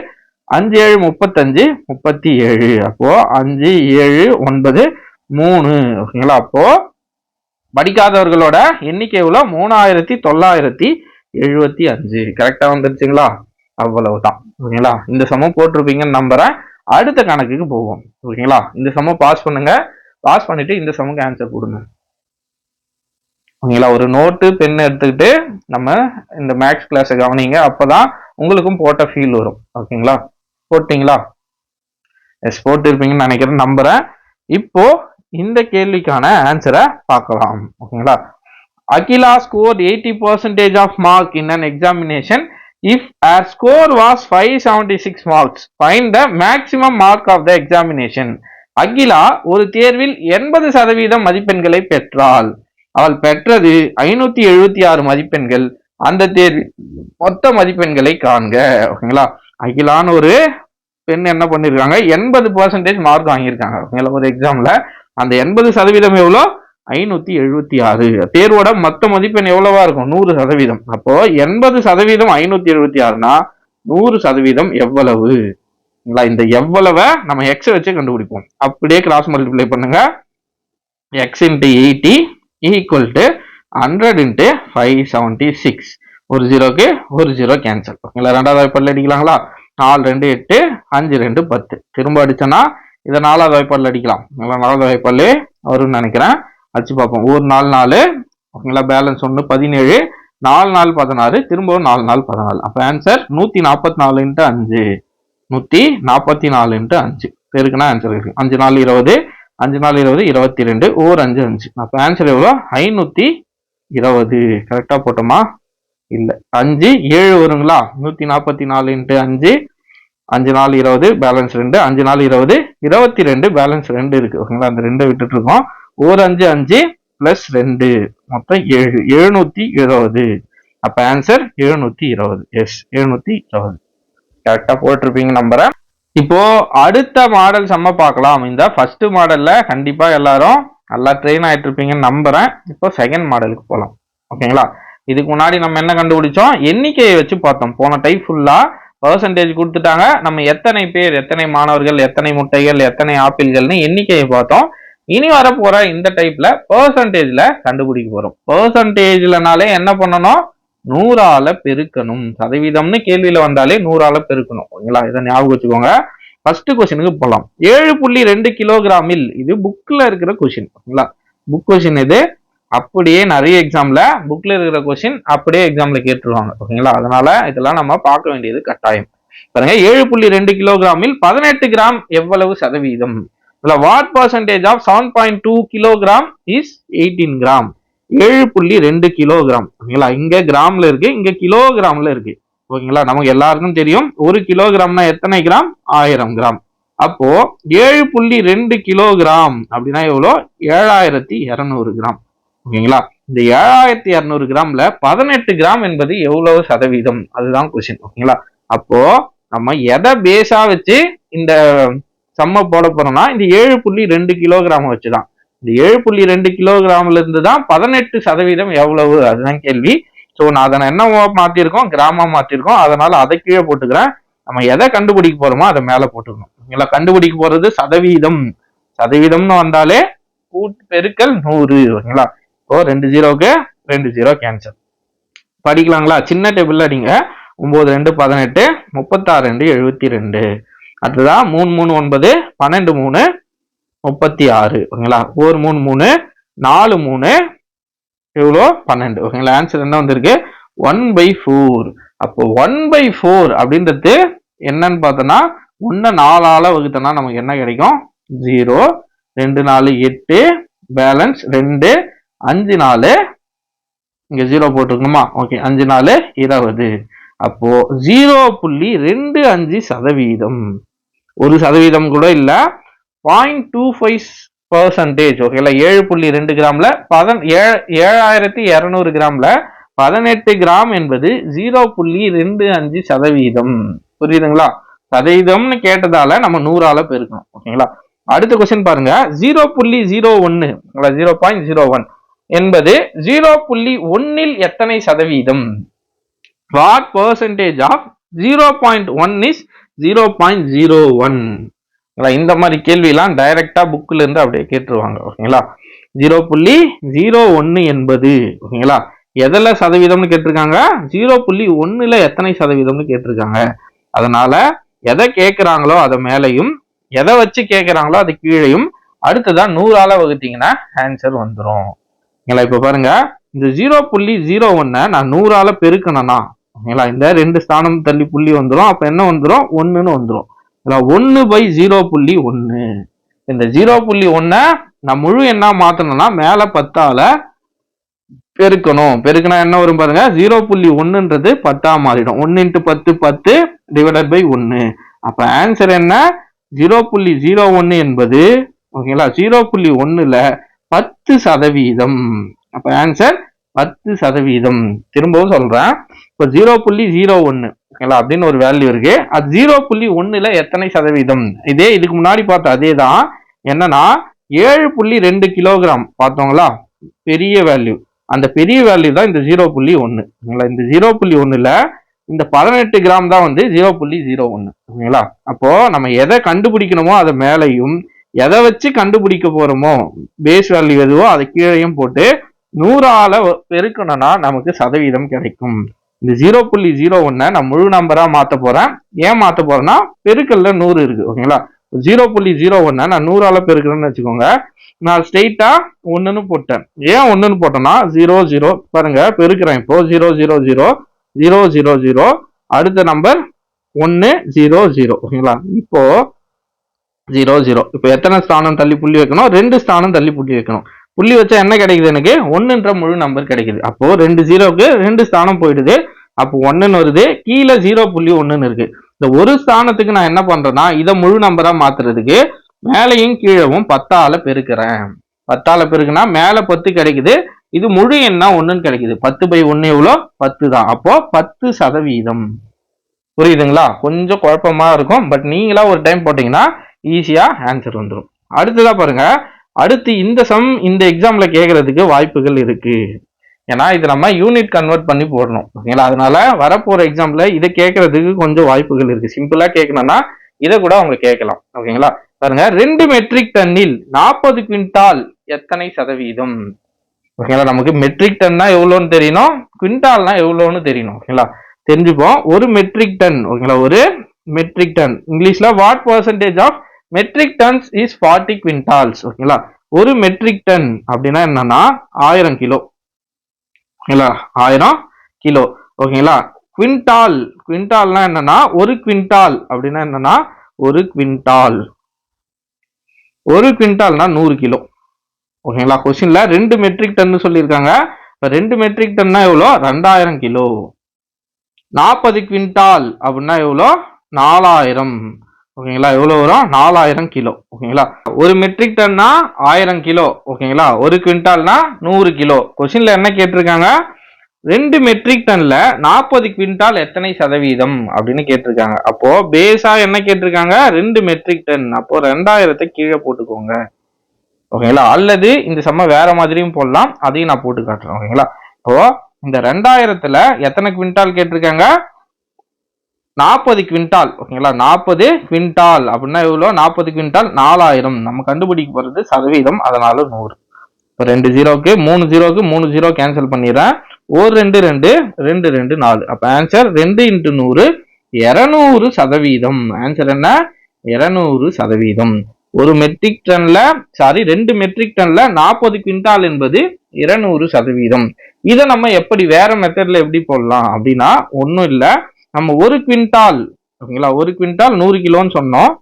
5 7 35 37. அப்போ 5 7 9 3. ஓகேங்களா. அப்போ படிக்காதவர்களோட எண்ணிக்கை எவ்வளோ? 3975. கரெக்டா வந்துருச்சுங்களா? அவ்வளவுதான். ஓகேங்களா. இந்த சமம் போட்டிருப்பீங்கன்னு நம்புறேன். அடுத்த கணக்குக்கு போவோம். ஓகேங்களா. இந்த சமம் பாஸ் பண்ணுங்க. பாஸ் பண்ணிட்டு இந்த சமுக்கு ஆன்சர் கொடுங்க. ஓகேங்களா. ஒரு நோட்டு பென் எடுத்துக்கிட்டு நம்ம இந்த மேக்ஸ் கிளாஸை கவனிங்க. அப்பதான் உங்களுக்கும் போட்ட ஃபீல் வரும். ஓகேங்களா. போட்டீங்களா? எஸ், போட்டிருப்பீங்கன்னு நினைக்கிறேன், நம்புறேன். இப்போ இந்த கேள்விக்கான ஆன்சரை பார்க்கலாம். ஓகேங்களா. Akila scored 80% of mark in an examination. If her score was 576 marks, find the maximum mark of the examination. Akila ஒரு தேர்வில் 80% மதிப்பெண்களை பெற்றாள். அவள் பெற்றது 576 மதிப்பெண்கள். அந்த தேர்வில் மொத்த மதிப்பெண்களை காண்க. ஓகேங்களா. அகிலான்னு ஒரு பெண் என்ன பண்ணிருக்காங்க? 80% மார்க் வாங்கியிருக்காங்க. ஓகேங்களா. ஒரு எக்ஸாம்ல அந்த 80% எவ்வளோ? 576. தேர்வோட மொத்த மதிப்பெண் எவ்வளவா இருக்கும்? 100%. அப்போ 80% 576னா 100% எவ்வளவு? இந்த எவ்வளவை நம்ம எக்ஸ் வச்சு கண்டுபிடிப்போம். அப்படியே கிராஸ் மல்டிப்ளை பண்ணுங்க. x into 80 equal to 100 into 576. ஒரு ஜீரோக்கு ஒரு ஜீரோ கேன்சல். ஓகேங்களா. ரெண்டாவது வாய்ப்பாடில் அடிக்கலாங்களா? 4 2 8, 5 2 10. திரும்ப அடிச்சோன்னா இதை 4வது வாய்ப்பாடில் அடிக்கலாம். 4வது வாய்ப்பாடிலே வரும்னு நினைக்கிறேன். அடிச்சு பார்ப்போம். ஒரு 4 4. ஓகேங்களா. பேலன்ஸ் 1 17. 4 4 16. திரும்பவும் 4 4 14. அப்போ ஆன்சர் 144 into 5. 144 into 5 பேருக்குன்னா ஆன்சர் இருக்கு. 5 4 20. 5 4 20 22. ஒரு 5 5. அப்போ ஆன்சர் எவ்வளோ? 520. கரெக்டா போட்டோமா? இல்ல, 5 7 வருங்களா? 144 into 5. 5 4 20, பேலன்ஸ் 2. 5 4 20 22, பேலன்ஸ் 2 இருக்கு. ஓகேங்களா. அந்த 2 விட்டுட்டு இருக்கோம். ஒரு 5 5 பிளஸ் 2 மொத்தம் 7. 720. அப்ப ஆன்சர் 720. எஸ், 720. கரெக்டா போட்டிருப்பீங்க நம்புறேன். இப்போ அடுத்த மாடல் செம்ம பார்க்கலாம். இந்த ஃபர்ஸ்ட் மாடல்ல கண்டிப்பா எல்லாரும் நல்லா ட்ரெயின் ஆயிட்டு இருப்பீங்கன்னு நம்புறேன். இப்போ செகண்ட் மாடலுக்கு போகலாம். ஓகேங்களா. இதுக்கு முன்னாடி நம்ம என்ன கண்டுபிடிச்சோம்? எண்ணிக்கையை வச்சு பார்த்தோம். போன டைப் ஃபுல்லா பர்சன்டேஜ் கொடுத்துட்டாங்க. நம்ம எத்தனை பேர், எத்தனை மாணவர்கள், எத்தனை முட்டைகள், எத்தனை ஆப்பிள்கள்னு எண்ணிக்கையை பார்த்தோம். இனி வர போற இந்த டைப்ல பர்சன்டேஜ்ல கண்டுபிடிக்க போறோம். பர்சன்டேஜ்லனாலே என்ன பண்ணணும்? 100ஆல பெருக்கணும். சதவீதம்னு கேள்வியில வந்தாலே 100ஆல பெருக்கணும். ஓகேங்களா. இதை ஞாபகம் வச்சுக்கோங்க. ஃபர்ஸ்ட் கொஸ்டினுக்கு போகலாம். 7.2 கிலோகிராமில், இது புக்ல இருக்கிற கொஸ்டின். ஓகேங்களா. புக் கொஸ்டின் இது. அப்படியே நிறைய எக்ஸாம்ல புக்ல இருக்கிற கொஸ்டின் அப்படியே எக்ஸாம்ல கேட்டுருவாங்க. ஓகேங்களா. அதனால இதெல்லாம் நம்ம பார்க்க வேண்டியது கட்டாயம். பாருங்க, 7.2 கிலோகிராமில் 18 கிராம் எவ்வளவு சதவீதம்? What percentage of 7.2 kilogram is 18 gram? 7.2 kilogram. ஓகேங்களா. இங்க கிராம்ல இருக்கு, இங்க கிலோகிராம்ல இருக்கு. ஓகேங்களா. நமக்கு எல்லாருக்கும் தெரியும் 1 கிலோகிராம்னா எத்தனை கிராம்? 1000 கிராம். அப்போ 7.2 கிலோகிராம் அப்படின்னா எவ்வளோ? 7200 கிராம். ஓகேங்களா. இந்த 7200 கிராம்ல 18 கிராம் என்பது எவ்வளவு சதவீதம்? அதுதான் கொஸ்டின். ஓகேங்களா. அப்போ நம்ம எதை பேஸா வச்சு இந்த சம்ம போட போறோம்னா இந்த 7.2 கிலோகிராம் வச்சுதான். இந்த 7.2 கிலோகிராம்ல இருந்து தான் 18% எவ்வளவு, அதுதான் கேள்வி. ஸோ நான் அதை என்ன மாத்திருக்கோம்? கிராமா மாத்திருக்கோம். அதனால அதை கீழே போட்டுக்கிறேன். நம்ம எதை கண்டுபிடிக்க போறோமோ அதை மேல போட்டுக்கணும். ஓகேங்களா, கண்டுபிடிக்க போறது சதவீதம். சதவீதம்னு வந்தாலே கூட்டு பெருக்கல் 100. ஓகேங்களா, இப்போ 2 0க்கு 2 0 கேன்சல். படிக்கலாங்களா? சின்ன டேபிள்ல அடிங்க. 9 2 18, 36 2 72. அடுத்ததா 3 3 9, 12 3 36. ஓகேங்களா, 4 3 3, 4 3 எவ்வளோ 12. ஓகேங்களா, ஆன்சர் என்ன வந்திருக்கு? 1/4. அப்போ 1/4 அப்படின்றது என்னன்னு பார்த்தோம்னா 1 4ஆல வகுத்தனா நமக்கு என்ன கிடைக்கும்? 0. 2 4 8, பேலன்ஸ் 2, 5 4, இங்க 0 போட்டுக்கணுமா? ஓகே, 5 4 20. அப்போ 0.25%. 1% கூட இல்ல, 0.25%. ஓகேங்களா, 7.2 கிராம்ல 7200 கிராம்ல 18 கிராம் என்பது 0.25%. புரியுதுங்களா? சதவீதம்னு கேட்டதால நம்ம 100ஆல பெருக்கணும். ஓகேங்களா, அடுத்த கொஸ்டின் பாருங்க. 0.01 0.01 என்பது 0.1 எத்தனை சதவீதம்? What percentage of 0.1 is 0.01? இந்த மாதிரி கேள்வி எல்லாம் டைரக்டா புக்ல இருந்து அப்படியே கேட்டுருவாங்க. ஓகேங்களா, 0.01 என்பது ஓகேங்களா எதுல சதவீதம்னு கேட்டிருக்காங்க? 0.1ல எத்தனை சதவீதம்னு கேட்டிருக்காங்க. அதனால எதை கேட்கிறாங்களோ அதை மேலையும், எதை வச்சு கேட்கிறாங்களோ அது கீழையும், அடுத்ததான் 100ஆல வகுத்தீங்கன்னா ஆன்சர் வந்துடும். இப்ப பாருங்க, இந்த 0.01 நான் 100ஆல பெருக்கணும்னா ஓகேங்களா இந்த 2 ஸ்தானம் தள்ளி புள்ளி வந்துடும். அப்ப என்ன வந்துடும்? 1ன்னு வந்துடும். 1/0.1. இந்த 0.1 நான் முழு எண்ணா மாத்தணும்னா மேல 10ஆல பெருக்கணும். பெருக்கினா என்ன வரும் பாருங்க? 0.1ன்றது 10ஆ மாறிடும். 1 × 10 10 டிவைடட் பை 1. அப்ப ஆன்சர் என்ன? 0.01 என்பது ஓகேங்களா 0.1ல 10%. அப்ப ஆன்சர் 10%. திரும்பவும் சொல்றேன், இப்போ 0.01 ஓகேங்களா அப்படின்னு ஒரு வேல்யூ இருக்கு. அது 0.1ல எத்தனை சதவீதம்? இதே இதுக்கு முன்னாடி பார்த்த அதே தான். என்னன்னா 7.2 கிலோகிராம் பார்த்தோங்களா, பெரிய வேல்யூ. அந்த பெரிய வேல்யூ தான் இந்த 0.1. இந்த 0.1ல இந்த 18 கிராம் தான் வந்து 0.01. ஓகேங்களா, அப்போ நம்ம எதை கண்டுபிடிக்கணுமோ அதை மேலையும், எதை வச்சு கண்டுபிடிக்க போறோமோ பேஸ் வேல்யூ எதுவோ அதை கீழையும் போட்டு 100ஆல பெருக்கணும்னா நமக்கு சதவீதம் கிடைக்கும். இந்த 0.01 நான் முழு நம்பரா மாத்த போறேன். ஏன் மாத்த போறேன்னா பெருக்கல்ல 100 இருக்கு. ஓகேங்களா, 0.01 நான் 100ஆல பெருக்கிறேன்னு வச்சுக்கோங்க. நான் ஸ்ட்ரெயிட்டா 1ன்னு போட்டேன். ஏன் 1ன்னு போட்டேன்னா 0 0 பாருங்க பெருக்கிறேன். இப்போ 0 0 0 0 0 0, அடுத்த நம்பர் 1 0 0. ஓகேங்களா, இப்போ 0 0. இப்போ எத்தனை ஸ்தானம் தள்ளி புள்ளி வைக்கணும்? 2 ஸ்தானம் தள்ளி புள்ளி வைக்கணும். புள்ளி வச்சா என்ன கிடைக்குது? எனக்கு 1ன்ற முழு நம்பர் கிடைக்குது. அப்போ 2 0க்கு 2 ஸ்தானம் போயிடுது. அப்போ 1ன்னு வருது. கீழே 0.1 இருக்கு. இந்த ஒரு ஸ்தானத்துக்கு நான் என்ன பண்றேன்னா இதை முழு நம்பரா மாத்துறதுக்கு மேலையும் கீழவும் 10ஆல பெருக்கிறேன். 10ஆல பெருக்குனா மேல 10 கிடைக்குது. இது முழு எண்ணா 1ன்னு கிடைக்குது. 10/1 எவ்வளோ? 10 தான். அப்போ 10%. புரியுதுங்களா? கொஞ்சம் குழப்பமா இருக்கும், பட் நீங்களா ஒரு டைம் போட்டீங்கன்னா ஈஸியா ஆன்சர் வந்துடும். அடுத்ததா பாருங்க, அடுத்து இந்த சம் இந்த எக்ஸாம்ல கேட்கறதுக்கு வாய்ப்புகள் இருக்கு. ஏன்னா இது நம்ம யூனிட் கன்வெர்ட் பண்ணி போடணும். ஓகேங்களா, அதனால வரப்போற எக்ஸாம்ல இதை கேட்கறதுக்கு கொஞ்சம் வாய்ப்புகள் இருக்கு. சிம்பிளா கேட்கணும்னா இதை கூட அவங்க கேட்கலாம். ஓகேங்களா, பாருங்க, 2 மெட்ரிக் டன்னில் 40 குவிண்டால் எத்தனை சதவீதம்? ஓகேங்களா, நமக்கு மெட்ரிக் டன்னா எவ்வளோன்னு தெரியணும், குவிண்டால்னா எவ்வளோன்னு தெரியணும். ஓகேங்களா, தெரிஞ்சுப்போம். ஒரு மெட்ரிக் டன் ஓகேங்களா, ஒரு மெட்ரிக் டன் இங்கிலீஷ்ல what percentage of metric tons is 40 quintals. ஓகேங்களா, ஒரு மெட்ரிக் டன் அப்படின்னா என்னன்னா 1000 கிலோ. ஓகேங்களா, 1000 கிலோ. ஓகேங்களா, குவிண்டால் குவிண்டால்னா என்னன்னா ஒரு குவிண்டால் அப்படின்னா என்னன்னா ஒரு குவிண்டால். ஒரு குவிண்டால்னா 100 கிலோ. ஓகேங்களா, கொஸ்டின்ல 2 மெட்ரிக் டன் சொல்லியிருக்காங்க. 2 மெட்ரிக் டன்னா எவ்வளோ? 2000 கிலோ. 40 குவிண்டால் அப்படின்னா எவ்வளோ? 4000. ஓகேங்களா, எவ்வளோ வரும்? 4000 கிலோ. ஓகேங்களா, ஒரு மெட்ரிக் டன்னா 1000 கிலோ. ஓகேங்களா, ஒரு குவிண்டால்னா 100 கிலோ. கொஸ்டின்ல என்ன கேட்டிருக்காங்க? 2 மெட்ரிக் டன்ல 40 குவிண்டால் எத்தனை சதவீதம் அப்படின்னு கேட்டிருக்காங்க. அப்போ பேஸா என்ன கேட்டிருக்காங்க? 2 மெட்ரிக் டன். அப்போ 2000 கீழே போட்டுக்கோங்க. ஓகேங்களா, அல்லது இந்த சம்ம வேற மாதிரியும் போடலாம், அதையும் நான் போட்டு காட்டுறேன். ஓகேங்களா, இப்போ இந்த 2000ல எத்தனை குவிண்டால் கேட்டிருக்காங்க? 40 குவிண்டால் ஓகேங்களா 40 குவிண்டால் அப்படின்னா எவ்வளோ 40 குவிண்டால் 4000 நம்ம கண்டுபிடிக்க போறது சதவீதம் அதனால 100 இப்போ 2 ஜீரோக்கு 3 ஜீரோக்கு 3 ஜீரோ கேன்சல் பண்ணிடுறேன் ஒரு 2 2 2 2 4 அப்போ ஆன்சர் 2 × 100 200%. ஆன்சர் என்ன 200%. ஒரு மெட்ரிக் டன்ல சாரி 2 மெட்ரிக் டன்ல 40 குவிண்டால் என்பது 200%. இதை நம்ம எப்படி வேற மெத்தட்ல எப்படி போடலாம் அப்படின்னா ஒன்றும் இல்லை நம்ம ஒரு குவிண்டால் ஓகேங்களா ஒரு குவிண்டால் 100 கிலோன்னு சொன்னோம்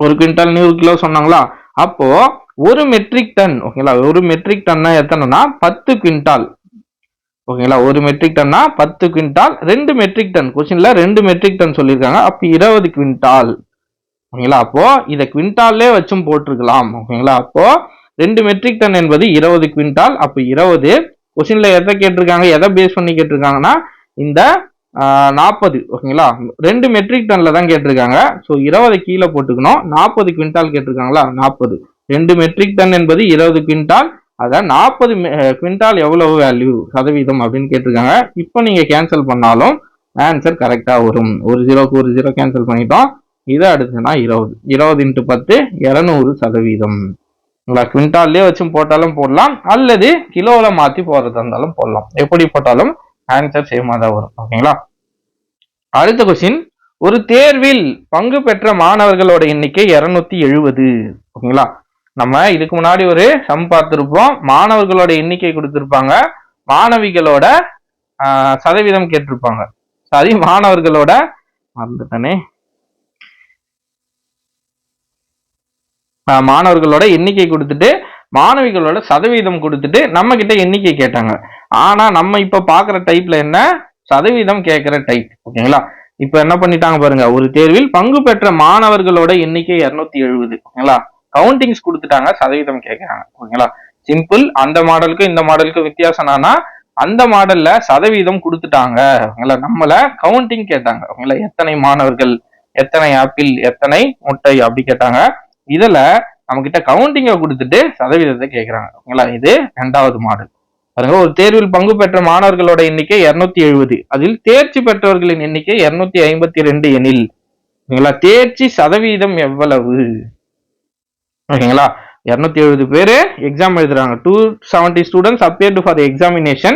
ஒரு குவிண்டால் 100 கிலோ சொன்னாங்களா அப்போ ஒரு மெட்ரிக் டன் ஓகேங்களா ஒரு மெட்ரிக் டன்னா எத்தனைனா 10 குவிண்டால் ஓகேங்களா ஒரு மெட்ரிக் டன்னா 10 குவிண்டால் 2 மெட்ரிக் டன் கொஸ்டின்ல 2 மெட்ரிக் டன் சொல்லியிருக்காங்க அப்போ 20 குவிண்டால் ஓகேங்களா அப்போ இதை குவிண்டாலே வச்சும் போட்டிருக்கலாம் ஓகேங்களா அப்போ 2 மெட்ரிக் டன் என்பது 20 குவிண்டால் அப்போ 20 கொஸ்டின்ல எதை கேட்டிருக்காங்க எதை பேஸ் பண்ணி கேட்டிருக்காங்கன்னா இந்த 40 ஓகேங்களா 2 மெட்ரிக் டன்ல தான் கேட்டிருக்காங்க ஸோ 20 கீழே போட்டுக்கணும் 40 குவிண்டால் கேட்டிருக்காங்களா 40 2 மெட்ரிக் டன் என்பது 20 குவிண்டால் அதான் 40 குவிண்டால் எவ்வளவு வேல்யூ சதவீதம் அப்படின்னு கேட்டிருக்காங்க இப்போ நீங்க கேன்சல் பண்ணாலும் ஆன்சர் கரெக்டா வரும் ஒரு ஜீரோக்கு ஒரு ஜீரோ கேன்சல் பண்ணிட்டோம் இதை அடுத்துன்னா 20 × 10 200%. குவிண்டால்லே வச்சும் போட்டாலும் போடலாம் அல்லது கிலோல மாத்தி போறதா இருந்தாலும் போடலாம் எப்படி போட்டாலும் ஆன்சர் சேமா தான் வரும் ஓகேங்களா அடுத்த கொஸ்டின் ஒரு தேர்வில் பங்கு பெற்ற மாணவர்களோட எண்ணிக்கை 270 ஓகேங்களா நம்ம இதுக்கு முன்னாடி ஒரு சம் பார்த்திருப்போம் மாணவர்களோட எண்ணிக்கை கொடுத்திருப்பாங்க மாணவிகளோட சதவீதம் கேட்டிருப்பாங்க சாரி மாணவர்களோட மறந்துட்டனே மாணவர்களோட எண்ணிக்கை கொடுத்துட்டு மாணவிகளோட சதவீதம் கொடுத்துட்டு நம்ம கிட்ட எண்ணிக்கை கேட்டாங்க ஆனா நம்ம இப்ப பாக்குற டைப்ல என்ன சதவீதம் கேட்கிற டைப் ஓகேங்களா இப்ப என்ன பண்ணிட்டாங்க பாருங்க ஒரு தேர்வில் பங்கு பெற்ற மாணவர்களோட எண்ணிக்கை 270 ஓகேங்களா கவுண்டிங்ஸ் கொடுத்துட்டாங்க சதவீதம் கேட்கிறாங்க ஓகேங்களா சிம்பிள் அந்த மாடலுக்கு இந்த மாடலுக்கு வித்தியாசம் என்னன்னா அந்த மாடல்ல சதவீதம் கொடுத்துட்டாங்க ஓகேங்களா நம்மள கவுண்டிங் கேட்டாங்க ஓகேங்களா எத்தனை மாணவர்கள் எத்தனை ஆப்பிள் எத்தனை முட்டை அப்படி கேட்டாங்க இதுல நம்ம கிட்ட கவுண்டிங்க கொடுத்துட்டு சதவீதத்தை கேட்கிறாங்க ஓகேங்களா இது இரண்டாவது மாடல் பாருங்க ஒரு தேர்வில் பங்கு பெற்ற மாணவர்களோட எண்ணிக்கை 270 அதில் தேர்ச்சி பெற்றவர்களின் எண்ணிக்கை 252 எனில் ஓகேங்களா தேர்ச்சி சதவீதம் எவ்வளவு ஓகேங்களா 270 பேரு எக்ஸாம் எழுதுறாங்க 270 students appeared for the examination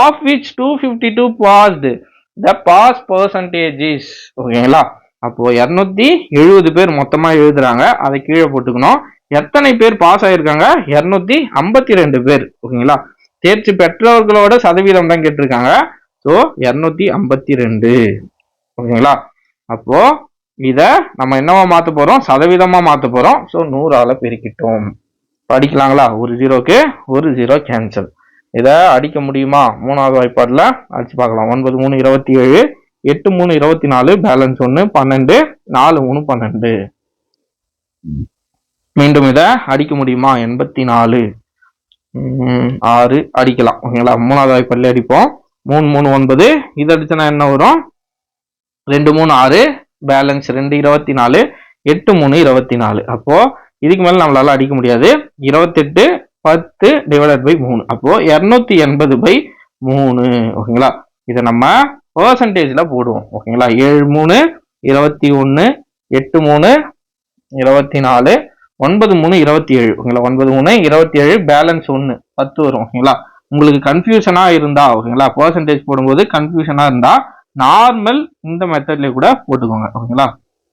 of which 252 passed the pass percentage is ஓகேங்களா அப்போ 270 பேர் மொத்தமா எழுதுறாங்க அதை கீழே போட்டுக்கணும் எத்தனை பேர் பாஸ் ஆயிருக்காங்க 252 பேர் ஓகேங்களா தேர்ச்சி பெற்றவர்களோட சதவீதம் தான் கேட்டிருக்காங்க ஸோ 252 ஓகேங்களா அப்போ இத நம்ம என்னவா மாத்த போறோம் சதவீதமா மாத்த போறோம் ஸோ 100ஆல பெருக்கிட்டோம் படிக்கலாங்களா ஒரு ஜீரோக்கு ஒரு ஜீரோ கேன்சல் இதை அடிக்க முடியுமா மூணாவது வாய்ப்பாடுல அடிச்சு பார்க்கலாம் 9 3 27 8 3 24 பேலன்ஸ் 1 12 4 3 12 மீண்டும் இதை அடிக்க முடியுமா 84 6 அடிக்கலாம் ஓகேங்களா மூணாவது வாய்ப்பாடுல அடிப்போம் 3 3 9 இது அடிச்சனா என்ன வரும் 2 3 6 பேலன்ஸ் 2 24 8 3 24 அப்போ இதுக்கு மேல நம்மளால அடிக்க முடியாது 28 10 டிவைடட் பை 3 அப்போ 280/3 ஓகேங்களா இதை நம்ம பெர்சன்டேஜ்ல போடுவோம் ஓகேங்களா 7 3 21 8 3 24 9 3 27 ஓகேங்களா 9 3 27 பேலன்ஸ் 1 10 வரும் ஓகேங்களா உங்களுக்கு கன்ஃபியூஷனா இருந்தா ஓகேங்களா பெர்சன்டேஜ் போடும்போது கன்ஃபியூஷனா இருந்தா நார்மல் இந்த மெத்தட்ல கூட போட்டுக்கோங்க ஓகேங்களா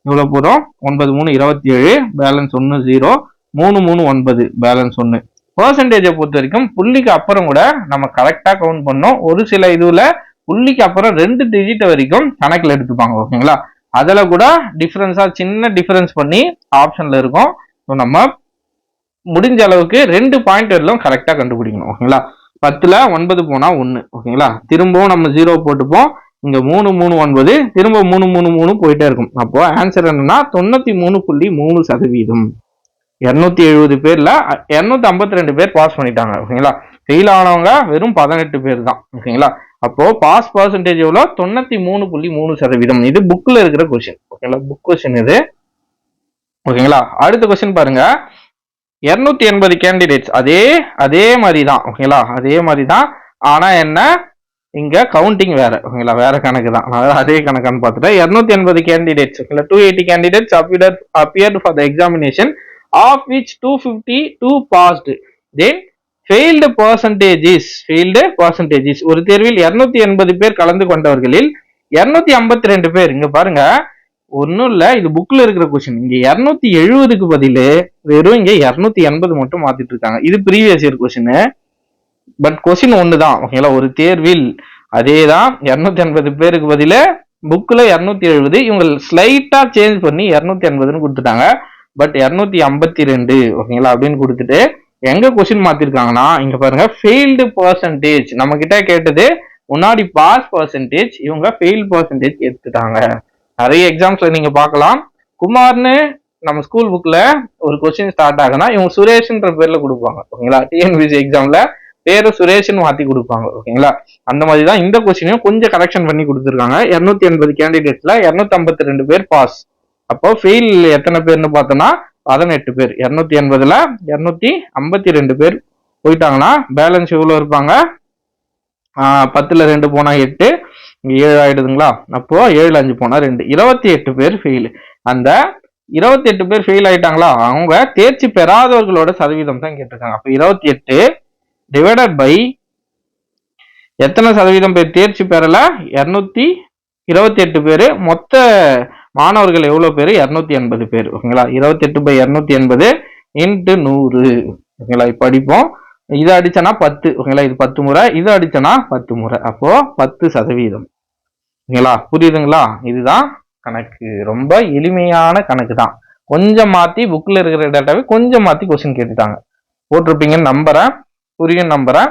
இவ்வளவு போதும் 9 3 27 பேலன்ஸ் 1 0 3 3 9 பேலன்ஸ் 1 பெர்சன்டேஜை பொறுத்த வரைக்கும் புள்ளிக்கு அப்புறம் கூட நம்ம கரெக்டா கவுண்ட் பண்ணோம் ஒரு சில இதுல புள்ளிக்கு அப்புறம் 2 டிஜிட் வரைக்கும் கணக்குல எடுத்துப்பாங்க ஓகேங்களா அதுல கூட டிஃபரன்ஸா சின்ன டிஃபரன்ஸ் பண்ணி ஆப்ஷன்ல இருக்கும் நம்ம முடிஞ்ச அளவுக்கு 2 பாயிண்ட் வரலும் கரெக்டா கண்டுபிடிக்கணும் ஓகேங்களா 10ல 9 போனா 1 ஓகேங்களா திரும்பவும் நம்ம 0 போட்டுப்போம் இங்க 3 3 9 திரும்ப 3 3 3 போயிட்டே இருக்கும் அப்போ ஆன்சர் என்னன்னா 93.3% 270 பேர்ல 252 பேர் பாஸ் பண்ணிட்டாங்க ஓகேங்களா ஃபெயில் ஆனவங்க வெறும் 18 பேர் தான் ஓகேங்களா அப்போ பாஸ் பர்சன்டேஜ் எவ்வளோ 93.3% இது புக்ல இருக்கிற கொஸ்டின் ஓகேங்களா புக் கொஸ்டின் இது ஓகேங்களா அடுத்த கொஸ்டின் பாருங்க 280 கேண்டிடேட்ஸ் அதே மாதிரி தான் ஓகேங்களா அதே மாதிரி தான் ஆனா என்ன இங்க கவுண்டிங் வேற, ஓகேங்களா, வேற கணக்கு தான். நான் அதே கணக்கான்னு பார்த்துட்டேன். 280 கேண்டிடேட்ஸ், ஓகேங்களா, 280 candidates appeared for the examination, of which 252 passed. Then failed percentages. ஒரு தேர்வில் 280 பேர் கலந்து கொண்டவர்களில் 252 பேர், இங்க பாருங்க, ஒன்னும் இல்ல, இது புக்ல இருக்கிற கொஸ்டின். இங்க 270க்கு பதிலு வெறும் இங்க 280 மட்டும் மாத்திட்டு இருக்காங்க. இது previous year question, but question ஒண்ணுதான், ஓகேங்களா. ஒரு தேர்வில் அதேதான், 280 பேருக்கு பதில புக்ல 270, இவங்க ஸ்லைட்டா சேஞ்ச் பண்ணி 280ன்னு கொடுத்துட்டாங்க. பட் 252, ஓகேங்களா, அப்படின்னு கொடுத்துட்டு எங்க கொஸ்டின் மாத்திருக்காங்கன்னா, இங்க பாருங்க, ஃபெயில்டு பர்சன்டேஜ். நம்ம கிட்ட கேட்டது முன்னாடி பாஸ் பர்சன்டேஜ், இவங்க ஃபெயில் பர்சன்டேஜ் எடுத்துட்டாங்க. நிறைய எக்ஸாம்ஸ்ல நீங்க பார்க்கலாம், குமார்னு நம்ம ஸ்கூல் புக்ல ஒரு கொஸ்டின் ஸ்டார்ட் ஆகுனா இவங்க சுரேஷ்ன்ற பேர்ல கொடுப்பாங்க, ஓகேங்களா. டிஎன்பிசி எக்ஸாம்ல பேரு சுரேஷ்னு மாத்தி கொடுப்பாங்க, ஓகேங்களா. அந்த மாதிரி தான் இந்த கொஸ்டினையும் கொஞ்சம் கரெக்ஷன் பண்ணி கொடுத்துருக்காங்க. 280 கேண்டிடேட்ஸ்ல 252 பேர் பாஸ். அப்போ ஃபெயில் எத்தனை பேர்னு பார்த்தோம்னா 18 பேர். 280ல 252 பேர் போயிட்டாங்கன்னா பேலன்ஸ் எவ்வளவு இருப்பாங்க? 10ல 2 போனா 8, 7 ஆயிடுதுங்களா. அப்போ 7 5 போனா 2, 28 பேர் ஃபெயில். அந்த 28 பேர் ஃபெயில் ஆயிட்டாங்களா, அவங்க தேர்ச்சி பெறாதவர்களோட சதவீதம் தான் கேட்டிருக்காங்க. அப்ப 28 டிவைடட் பை எத்தனை சதவீதம் பேர் தேர்ச்சி பெறல? 228 பேரு. மொத்த மாணவர்கள் எவ்வளவு பேரு? 280 பேர், ஓகேங்களா. 28/280 இன்ட்டு 100, ஓகேங்களா. இப்ப அடிப்போம். இது அடிச்சனா 10, ஓகேங்களா. இது 10 முறை, இது அடிச்சனா 10 முறை, அப்போ 10%, ஓகேங்களா. புரியுதுங்களா? இதுதான் கணக்கு. ரொம்ப எளிமையான கணக்கு தான். கொஞ்சம் மாத்தி புக்ல இருக்கிற டேட்டாவை கொஞ்சம் மாத்தி கொஸ்டின் கேட்டுட்டாங்க. போட்டிருப்பீங்கன்னு நம்புறேன், புரியும் நம்புறேன்.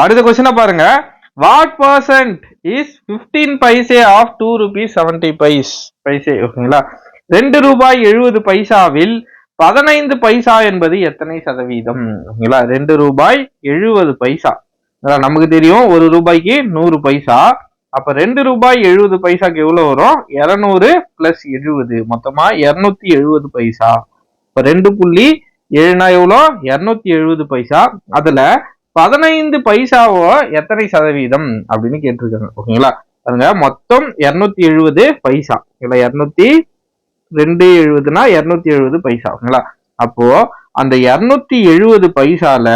அடுத்த கொஸ்டினை பாருங்க. What percent is 15 paise of 2 rupees 70 paise, ஓகேங்களா. 2 ரூபாய் 70 பைசாவில் 15 பைசா என்பது எத்தனை சதவீதம்? ஓகேங்களா. 2 ரூபாய் 70 பைசா, நமக்கு தெரியும் 1 ரூபாய்க்கு 100 பைசா. அப்ப 2 ரூபாய் 70 பைசாக்கு எவ்வளவு வரும்? 200 பிளஸ் 70, மொத்தமா 270 பைசா. இப்ப 2.7 எவ்வளோ? 270 பைசா. அதுல 15 பைசாவோ எத்தனை சதவீதம் அப்படின்னு கேட்டிருக்காங்க, ஓகேங்களா. பாருங்க, மொத்தம் 270 பைசா, இல்ல 270னா 270 பைசா, ஓகேங்களா. அப்போ அந்த 270 பைசால,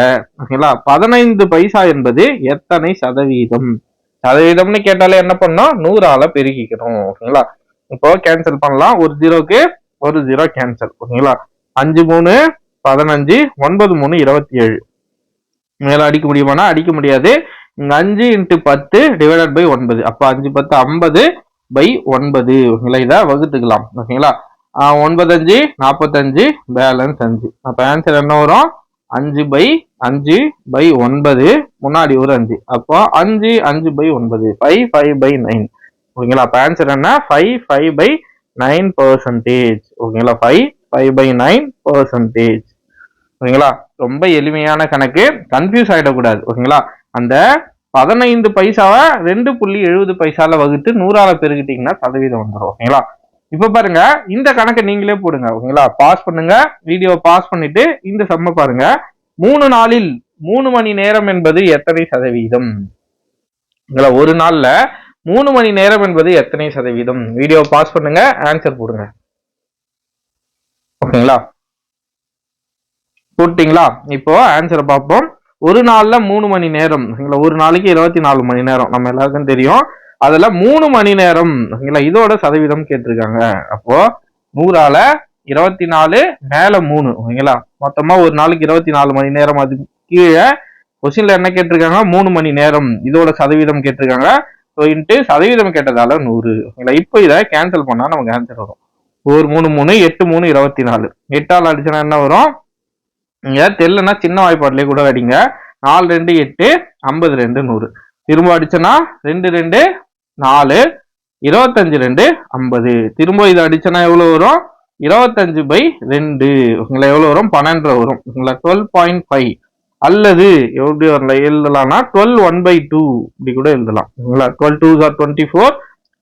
ஓகேங்களா, 15 பைசா என்பது எத்தனை சதவீதம்? சதவீதம்னு கேட்டாலே என்ன பண்ணோம்? 100ஆல பெருக்கிக்கணும், ஓகேங்களா. இப்போ கேன்சல் பண்ணலாம். ஒரு ஜீரோக்கு ஒரு ஜீரோ கேன்சல், ஓகேங்களா. 5 3 15, 9 3 27. மேல அடிக்க முடியுமானா அடிக்க முடியாது. 5 × 10 டிவைடட் பை 9. அப்ப 5 10 50/9, ஓகேங்களா. இதை வகுத்துக்கலாம், ஓகேங்களா. 9 5 45, பேலன்ஸ் 5. அப்ப ஆன்சர் என்ன வரும்? 5/5/9, முன்னாடி ஒரு 5. அப்போ 5 5/9, 5/5/9, ஓகேங்களா. அப்ப ஆன்சர் என்ன? 5/5/9%, ஓகேங்களா. 5/5/9%, ஓகேங்களா. ரொம்ப எளிமையான கணக்கு, கன்ஃபியூஸ் ஆயிடக்கூடாது, ஓகேங்களா. அந்த 15 பைசாவை 2.70 பைசால வகுத்து 100ஆல பெருக்கிட்டீங்கன்னா சதவீதம் வந்துடும், ஓகேங்களா. இப்ப பாருங்க, இந்த கணக்கை நீங்களே போடுங்க, ஓகேங்களா. பாஸ் பண்ணுங்க, வீடியோ பாஸ் பண்ணிட்டு இந்த சம்ம பாருங்க. 3 நாளில் 3 மணி நேரம் என்பது எத்தனை சதவீதம்? ஒரு நாள்ல 3 மணி நேரம் என்பது எத்தனை சதவீதம்? வீடியோ பாஸ் பண்ணுங்க, ஆன்சர் போடுங்க, ஓகேங்களா. போட்டீங்களா? இப்போ ஆன்சரை பார்ப்போம். ஒரு நாள்ல 3 மணி நேரம், ஒரு நாளைக்கு 24 மணி நேரம், நம்ம எல்லாருக்கும் தெரியும். அதுல 3 மணி நேரம், இதோட சதவீதம் கேட்டிருக்காங்க. அப்போ 100ஆல 24 மேல 3, ஓகேங்களா. மொத்தமா ஒரு நாளைக்கு 24 மணி நேரம். அது கீழே கொஸ்டின்ல என்ன கேட்டிருக்காங்க? 3 மணி நேரம், இதோட சதவீதம் கேட்டிருக்காங்க. இன்ட்டு சதவீதம் கேட்டதால 100, ஓகேங்களா. இப்போ இதை கேன்சல் பண்ணா நமக்கு ஆன்சர் வரும். 1 3 3 8 3 24. 8ஆல் அடிச்சனா என்ன வரும்? இங்க தெரியலன்னா சின்ன வாய்ப்பாட்டிலே கூட அடிங்க. 4 2 8, 52 100. திரும்ப அடிச்சனா 2 2 4, 25 2 50. திரும்ப இது அடிச்சனா எவ்வளவு வரும்? 25/2, ஓகேங்களா. எவ்வளவு வரும்? 12 வரும், ஓகேங்களா. 12.5. அல்லது எப்படி எழுதலாம்னா 12 1/2 இப்படி கூட எழுதலாம், ஓகேங்களா. 12 2s are 24,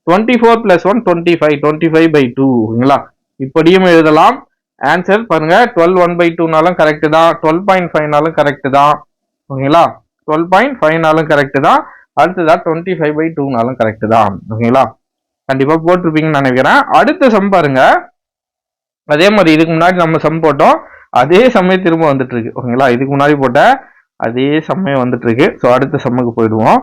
24 + 1 25, 25/2, ஓகேங்களா. இப்படியும் எழுதலாம். ஆன்சர் பாருங்க, 12 1/2நாலும் கரெக்ட் தான், 12.5நாலும் கரெக்ட் தான், ஓகேங்களா. 12.5 கரெக்ட் தான். அடுத்ததா 25/2 கரெக்ட் தான். ஓகேங்களா, கண்டிப்பா போட்டிருப்பீங்கன்னு நினைக்கிறேன். அடுத்த சம் பாருங்க. அதே மாதிரி இதுக்கு முன்னாடி நம்ம சம் போட்டோம், அதே சமயம் திரும்ப வந்துட்டு இருக்கு. ஓகேங்களா, இதுக்கு முன்னாடி போட்ட அதே சமயம் வந்துட்டு இருக்கு. ஸோ அடுத்த சம்முக்கு போயிடுவோம்.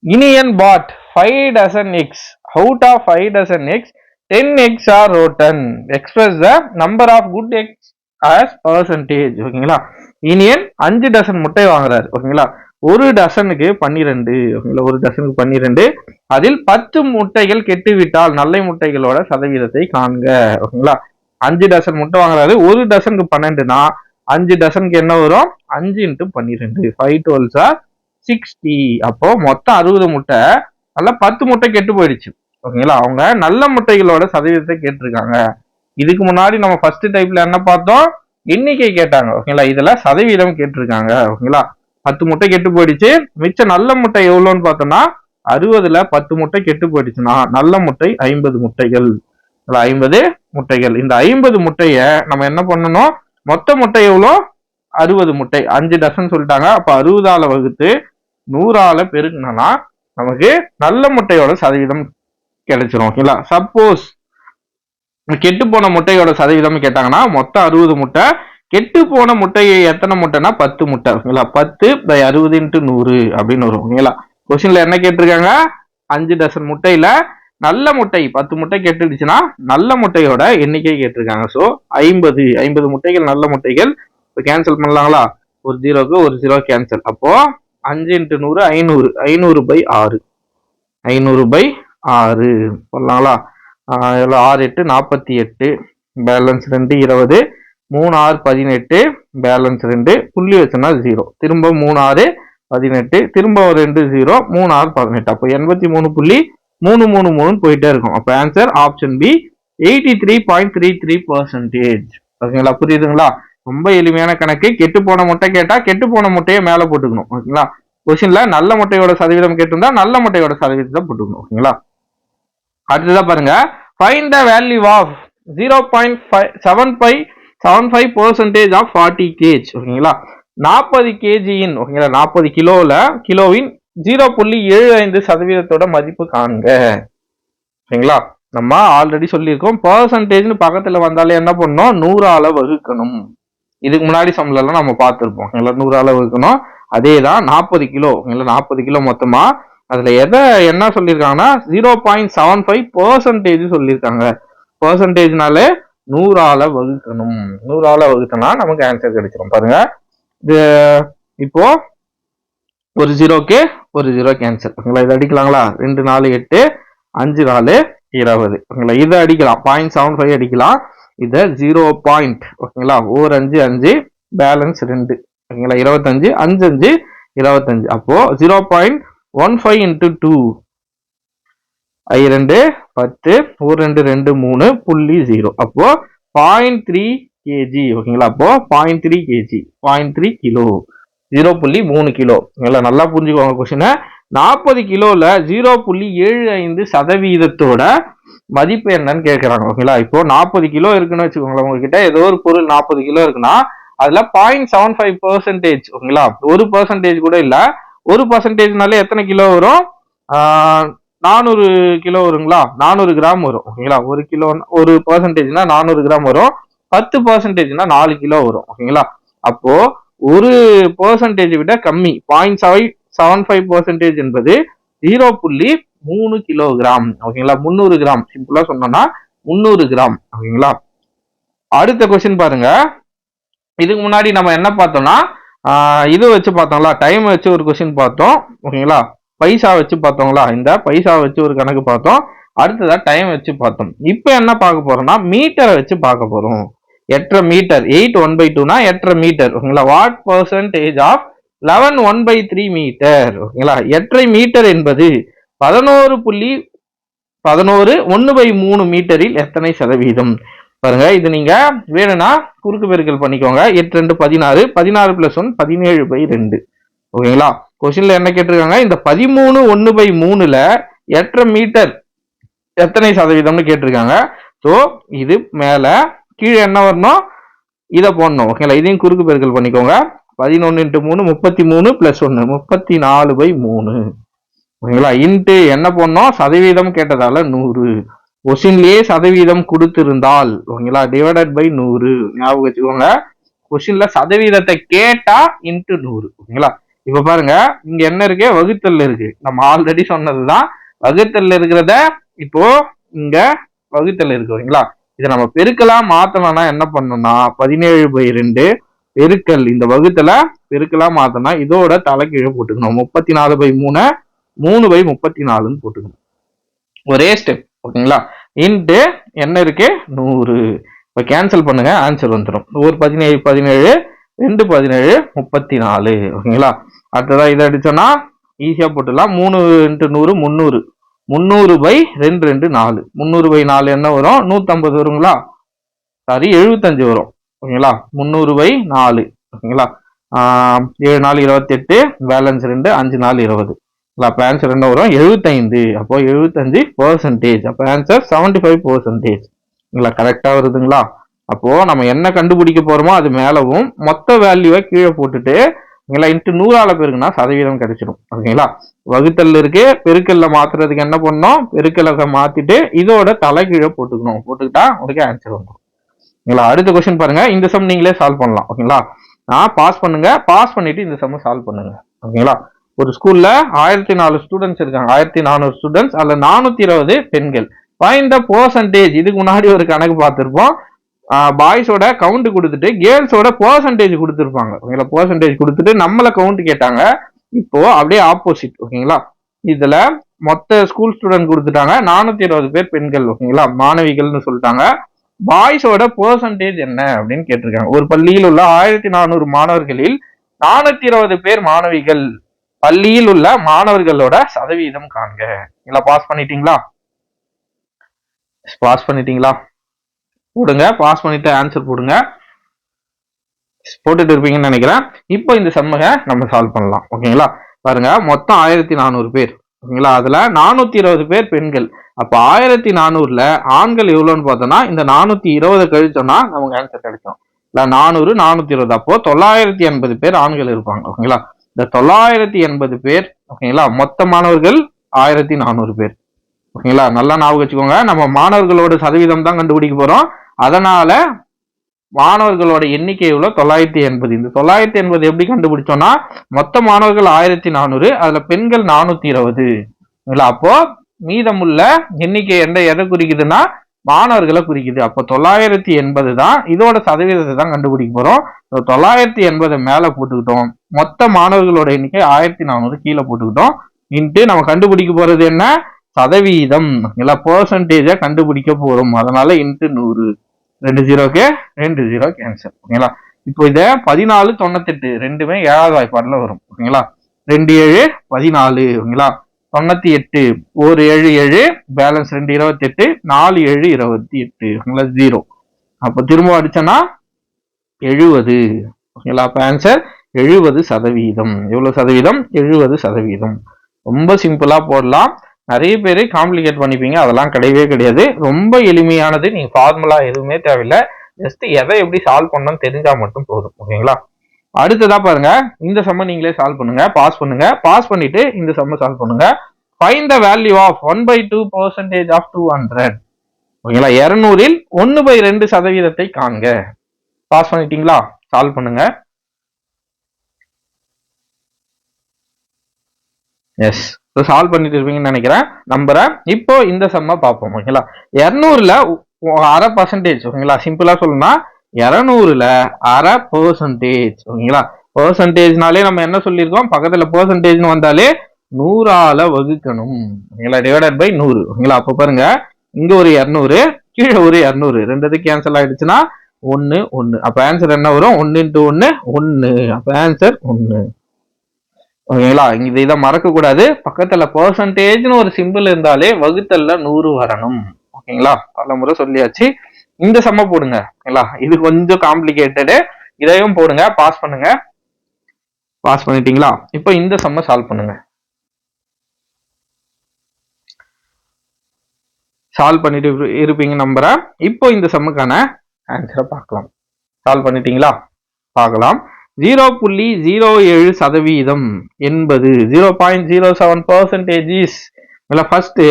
இனியன் பாட் 5 dozen eggs. Out of 5 dozen eggs, 10 eggs are rotten. Express the number of good eggs as percentage. ஓகேங்களா, இனியன் 5 டசன் முட்டை வாங்குறாரு. ஓகேங்களா, ஒரு டசனுக்கு 12. ஓகேங்களா, ஒரு டசனுக்கு 12. அதில் 10 முட்டைகள் கெட்டுவிட்டால் நல்ல முட்டைகளோட சதவீதத்தை காண்க. ஓகேங்களா, 5 டசன் முட்டை வாங்குறாரு, ஒரு டசனுக்கு 12னா 5 டசனுக்கு என்ன வரும்? 5 × 12, 5 12s are 60. அப்போ மொத்தம் 60 முட்டை, நல்லா 10 முட்டை கெட்டு போயிடுச்சு. ஓகேங்களா, அவங்க நல்ல முட்டைகளோட சதவீதத்தை கேட்டிருக்காங்க. இதுக்கு முன்னாடி நம்ம ஃபர்ஸ்ட் டைப்ல என்ன பார்த்தோம்? எண்ணிக்கை கேட்டாங்க. ஓகேங்களா, இதுல சதவீதம் கேட்டிருக்காங்க. ஓகேங்களா, 10 முட்டை கெட்டு போயிடுச்சு. மிச்சம் நல்ல முட்டை எவ்வளோன்னு பார்த்தோம்னா 60ல 10 முட்டை கெட்டு போயிடுச்சுன்னா நல்ல முட்டை 50 முட்டைகள். 50 முட்டைகள். இந்த 50 முட்டைய நம்ம என்ன பண்ணணும்? மொத்த முட்டை எவ்வளோ? 60 முட்டை. 5 டசன் சொல்லிட்டாங்க. அப்ப 60ஆல வகுத்து 100ஆல பெருக்கணும்னா நமக்கு நல்ல முட்டையோட சதவீதம் கிடைச்சிரும். ஓகேங்களா, சப்போஸ் கெட்டு போன முட்டையோட சதவீதம் கேட்டாங்கன்னா மொத்தம் 60 முட்டை, கெட்டு போன முட்டையை எத்தனை முட்டைனா 10 முட்டை. ஓகேங்களா, 10/60 × 100 அப்படின்னு வரும். ஓகேங்களா, கொஸ்டின்ல என்ன கேட்டிருக்காங்க? 5 டசன் முட்டையில நல்ல முட்டை 10 முட்டை கெட்டுடுச்சுன்னா நல்ல முட்டையோட எண்ணிக்கை கேட்டிருக்காங்க. ஸோ 50 முட்டைகள் நல்ல முட்டைகள். இப்போ கேன்சல் பண்ணலாங்களா? ஒரு 0க்கு ஒரு 0 கேன்சல். அப்போ 5 × 100 500, 500/6, 500/6 பண்ணலாங்களா? 6 8 48, பேலன்ஸ் 2 20, 3 6 18, பேலன்ஸ் 2, புள்ளி வச்சோம்னா 0, திரும்ப 3 6 18, திரும்ப 2 0, 3 6 18. அப்போ 83.333 போயிட்டே இருக்கும். அப்போ ஆன்சர் ஆப்ஷன் பி 83.33%. ஓகேங்களா, புரியுதுங்களா? ரொம்ப எளிமையான கணக்கு. கெட்டு போன முட்டை கேட்டா கெட்டு போன முட்டையை மேல போட்டுக்கணும். ஓகேங்களா, கொஸ்டின்ல நல்ல முட்டையோட சதவீதம் கேட்டிருந்தா நல்ல முட்டையோட சதவீதத்தை போட்டுக்கணும். ஓகேங்களா, அடுத்ததா பாருங்க. Find the value of 0.75% of 40 kg. ஓகேங்களா, 40 kgயின், ஓகேங்களா, 40 கிலோவின் 0.75% மதிப்பு காண்க. ஓகேங்களா, நம்ம ஆல்ரெடி சொல்லியிருக்கோம், பர்சன்டேஜ்னு பக்கத்துல வந்தாலே என்ன பண்ணணும்? 100ஆல வகுக்கணும். இதுக்கு முன்னாடி சம்லாம் நம்ம பார்த்துருப்போம். 100ஆல வகுக்கணும். அதே தான் 40 கிலோ. 40 கிலோ மொத்தமா. அதுல என்ன சொல்லியிருக்காங்கன்னா 0.75% சொல்லியிருக்காங்க. பர்சன்டேஜ்னாலே 100ஆல வகுக்கணும். 100ஆல வகுத்தனா நமக்கு ஆன்சர் கிடைச்சிடும். பாருங்க, இது இப்போ ஒரு 0க்கு ஒரு 0 கேன்சல். ஓகேங்களா, இதை அடிக்கலாங்களா? 2 4 8, 5 4 20. ஓகேங்களா, இதை அடிக்கலாம், 0.75 அடிக்கலாம். இதை 0. ஓகேங்களா, 4 5 5, பேலன்ஸ் 2. ஓகேங்களா, 25, 5 5 25. அப்போ 0.15 × 2, 2 10, 4 2 2 3.0. அப்போ 0.3 kg. ஓகேங்களா, அப்போ 0.3 kg, 0.3 கிலோ, 0.3 கிலோ. நல்லா புரிஞ்சுக்கோங்க கொஸ்டினை. 40 கிலோல 0.75% மதிப்பு என்னன்னு கேட்கறாங்க. ஓகேங்களா, இப்போ 40 கிலோ இருக்குன்னு வச்சுக்கோங்களேன். உங்ககிட்ட ஏதோ ஒரு பொருள் 40 கிலோ இருக்குன்னா அதுல 0.75%. ஓகேங்களா, 1% கூட இல்ல. 1%னாலே எத்தனை கிலோ வரும்? 400 கிலோ வருங்களா? 400 கிராம் வரும். ஓகேங்களா, 1 கிலோ 1%னா 400 கிராம் வரும். 10%னா 4 கிலோ வரும். ஓகேங்களா, அப்போ 1% விட கம்மி 0.75% என்பது 0.3 கிலோகிராம். ஓகேங்களா, 300 கிராம். சிம்பிளா சொன்னோம்னா 300 கிராம். ஓகேங்களா, அடுத்த கொஸ்டின் பாருங்க. இதுக்கு முன்னாடி நம்ம என்ன பார்த்தோம்னா இது வச்சு பார்த்தோங்களா, டைம் வச்சு ஒரு கொஸ்டின் பார்த்தோம். ஓகேங்களா, பைசா வச்சு பார்த்தோங்களா, இந்த பைசா வச்சு ஒரு கணக்கு பார்த்தோம். அடுத்ததா டைம் வச்சு பார்த்தோம். இப்போ என்ன பார்க்க போறோம்னா மீட்டரை வச்சு பார்க்க போறோம். 8 மீட்டர், 8 1/2னா 8 மீட்டர். ஓகேங்களா, வாட் பர்சன்டேஜ் ஆஃப் 11 1/3 மீட்டர். ஓகேங்களா, 8 மீட்டர் என்பது 11 1/3 மீட்டரில் எத்தனை சதவீதம்? பாருங்க, இது நீங்க வேணும்னா குறுக்கு பெருக்கல் பண்ணிக்கோங்க. 8 2 16, 16 + 1 17/2. ஓகேங்களா, கொஸ்டின்ல என்ன கேட்டிருக்காங்க? இந்த 13 1/3ல 8 மீட்டர் எத்தனை சதவீதம்னு கேட்டிருக்காங்க. ஸோ இது மேல கீழே என்ன வரணும்? இதை போடணும். ஓகேங்களா, இதையும் குறுக்கு பெருக்கல் பண்ணிக்கோங்க. 11 × 3 33 + 1 34/3. ஓகேங்களா? இன்ட்டு என்ன பண்ணோம், சதவீதம் கேட்டதால 100. கொஸ்டின்லயே சதவீதம் கொடுத்திருந்தால் ஓகேங்களா டிவைடட் பை 100 ஞாபகம் வச்சுக்கோங்க. கொஸ்டின்ல சதவீதத்தை கேட்டா இன்ட்டு 100. ஓகேங்களா? இப்ப பாருங்க, இங்க என்ன இருக்கு, வகுத்தல் இருக்கு. நம்ம ஆல்ரெடி சொன்னதுதான். வகுத்தல் இருக்கிறத இப்போ இங்க வகுத்தல் இருக்கு. ஓகேங்களா? இதை நம்ம பெருக்கலா மாத்தணும்னா என்ன பண்ணணும்னா 17/2 பெருக்கல் இந்த வகுத்தல பெருக்கலா மாத்தனா இதோட தலைக்கீழே போட்டுக்கணும். 34/3 3/34 போட்டுக்கணும். ஒரே ஸ்டெப். ஓகேங்களா? இன்ட்டு என்ன இருக்கு 100. இப்ப கேன்சல் பண்ணுங்க, ஆன்சர் வந்துடும். 17 17 2 17 34. ஓகேங்களா? அடுத்ததான் இதை அடிச்சோம்னா ஈஸியா போட்டுடலாம். 3 × 100 300. 300/2 2 4. 300/4 என்ன வரும், 150 வருங்களா? சாரி 75 வரும். ஓகேங்களா? 300/4. ஓகேங்களா? 7 4 28, பேலன்ஸ் 2, 5 4 20. அப்ப ஆன்சர் என்ன வரும், 75. அப்போ 75%. அப்ப ஆன்சர் 75%. கரெக்டா வருதுங்களா? அப்போ நம்ம என்ன கண்டுபிடிக்க போறோமோ அது மேலவும் மொத்த வேல்யூவை கீழே போட்டுட்டு இன்ட்டு 100ஆல பெருக்குனா சதவீதம் கிடைச்சிடும். ஓகேங்களா? வகுத்தல் இருக்கு, பெருக்கல்ல மாத்துறதுக்கு என்ன பண்ணணும், பெருக்கலை மாத்திட்டு இதோட தலைகீழே போட்டுக்கணும். போட்டுக்கிட்டா உங்களுக்கு ஆன்சர் வந்துடும். ஓகேங்களா? அடுத்த கொஸ்டின் பாருங்க. இந்த சம் நீங்களே சால்வ் பண்ணலாம். ஓகேங்களா? பாஸ் பண்ணுங்க, பாஸ் பண்ணிட்டு இந்த சம் சால்வ் பண்ணுங்க. ஓகேங்களா? ஒரு ஸ்கூல்ல 1004 ஸ்டூடெண்ட்ஸ் இருக்காங்க. 1400 ஸ்டூடெண்ட்ஸ், அதுல 420 பெண்கள். Find the percentage. இதுக்கு முன்னாடி ஒரு கணக்கு பார்த்திருப்போம். பாய்ஸோட கவுண்ட் கொடுத்துட்டு கேர்ள்ஸோட பெர்சன்டேஜ் கொடுத்துருப்பாங்க. ஓகேங்களா? பெர்சன்டேஜ் கொடுத்துட்டு நம்மள கவுண்ட் கேட்டாங்க. இப்போ அப்படியே ஆப்போசிட். ஓகேங்களா? இதுல மொத்த ஸ்கூல் ஸ்டூடெண்ட் கொடுத்துட்டாங்க, 420 பேர் பெண்கள். ஓகேங்களா? மாணவிகள்னு சொல்லிட்டாங்க. பாய்ஸோட பெர்சன்டேஜ் என்ன அப்படின்னு கேட்டிருக்காங்க. ஒரு பள்ளியில் உள்ள 1400 மாணவர்களில் 420 பேர் மாணவிகள். பள்ளியில் உள்ள மாணவர்களோட சதவீதம் காண்க. இல்ல பாஸ் பண்ணிட்டீங்களா? பாஸ் பண்ணிட்டீங்களா? போடுங்க. பாஸ் பண்ணிட்டு ஆன்சர் போடுங்க. போட்டுட்டு இருப்பீங்கன்னு நினைக்கிறேன். இப்போ இந்த சம்மக நம்ம சால்வ் பண்ணலாம். ஓகேங்களா? பாருங்க, மொத்தம் 1400 பேர். ஓகேங்களா? அதுல 420 பேர் பெண்கள். அப்ப 1400ல ஆண்கள் எவ்வளவுன்னு பார்த்தோம்னா இந்த 420 கழிச்சோம்னா நமக்கு ஆன்சர் கிடைக்கும். 400 420 அப்போ 980 பேர் ஆண்கள் இருப்பாங்க. ஓகேங்களா? இந்த 980 பேர். ஓகேங்களா? மொத்த மாணவர்கள் 1400 பேர். ஓகேங்களா? நல்லா ஞாபகம் வச்சுக்கோங்க. நம்ம மாணவர்களோட சதவீதம் தான் கண்டுபிடிக்க போறோம். அதனால மாணவர்களோட எண்ணிக்கை எவ்வளவு, 980. இந்த 980 எப்படி கண்டுபிடிச்சோம்னா மொத்த மாணவர்கள் 1400, அதுல பெண்கள் 420. அப்போ மீதமுள்ள எண்ணிக்கை எதை குறிக்குதுன்னா மாணவர்களை குறிக்குது. அப்போ 980 தான் இதோட சதவீதத்தை தான் கண்டுபிடிக்க போறோம். 980 மேல போட்டுக்கிட்டோம். மொத்த மாணவர்களோட எண்ணிக்கை 1400 கீழே போட்டுக்கிட்டோம். இன்ட்டு நம்ம கண்டுபிடிக்க போறது என்ன, சதவீதம். இல்ல பெர்சன்டேஜ கண்டுபிடிக்க போறோம். அதனால இன்ட்டு 100. 2 0க்கு 2 0 கேன்சல். ஓகேங்களா? இப்போ இத 14 98 ரெண்டுமே 7வது வாய்ப்பாடுல வரும். ஓகேங்களா? 2 7 14. ஓகேங்களா? 98 ஒரு 7 7, பேலன்ஸ் 2 28, 4 7 28. ஓகேங்களா? 0. அப்ப திரும்ப அடிச்சோன்னா 70. ஓகேங்களா? அப்ப ஆன்சர் 70%. எவ்வளவு சதவீதம், 70%. ரொம்ப சிம்பிளா போடலாம். நிறைய பேர் காம்ப்ளிகேட் பண்ணிப்பீங்க, அதெல்லாம் கிடையவே கிடையாது. ரொம்ப எளிமையானது. நீங்க ஃபார்முலா எதுவுமே தேவையில்லை. ஜஸ்ட் எதை எப்படி சால்வ் பண்ணணும்னு தெரிஞ்சா மட்டும் போதும். ஓகேங்களா? அடுத்ததா பாருங்க, இந்த சம்ம நீங்களே சால்வ் பண்ணுங்க. பாஸ் பண்ணுங்க. பாஸ் பண்ணிட்டு இந்த சம்ம சால்வ் பண்ணுங்க. Find the value of 1/2% of 200. ஓகேங்களா? 200ல் 1/2 சதவீதத்தை காண்க. பாஸ் பண்ணிட்டீங்களா? சால்வ் பண்ணுங்க. எஸ், சால்வ் பண்ணிட்டு இருப்பீங்கன்னு நினைக்கிறேன், நம்புறேன். இப்போ இந்த சம்ம பார்ப்போம். ஓகேங்களா? 200ல 1/2%. ஓகேங்களா? சிம்பிளா சொல்லணும்னா 200ல 1/2%. ஓகேங்களா? பெர்சன்டேஜ்னாலே நம்ம என்ன சொல்லியிருக்கோம், பக்கத்துல பெர்சன்டேஜ்னு வந்தாலே 100ஆல வகுக்கணும். ஓகேங்களா? Divided by 100. ஓகேங்களா? அப்ப பாருங்க, இங்க ஒரு 200, கீழே ஒரு 200, ரெண்டு கேன்சல் ஆயிடுச்சுன்னா 1 1. அப்ப ஆன்சர் என்ன வரும், 1 × 1 1. அப்ப ஆன்சர் 1. ஓகேங்களா? இதை மறக்க கூடாது. பக்கத்துல பெர்சன்டேஜ்னு ஒரு சிம்பிள் இருந்தாலே வகுத்தல்ல 100 வரணும். ஓகேங்களா? பல முறை சொல்லியாச்சு. இந்த சம்ம போடுங்க. ஓகேங்களா? இது கொஞ்சம் காம்ப்ளிகேட்டடு. இதையும் போடுங்க. பாஸ் பண்ணுங்க. பாஸ் பண்ணிட்டீங்களா? இப்போ இந்த சம்ம சால்வ் பண்ணுங்க. சால்வ் பண்ணிட்டு இருப்பீங்க நம்புறேன். இப்போ இந்த சம்முக்கான ஆன்சரை பார்க்கலாம். சால்வ் பண்ணிட்டீங்களா? பார்க்கலாம். 0.07% என்பது 0.07% ஃபர்ஸ்ட்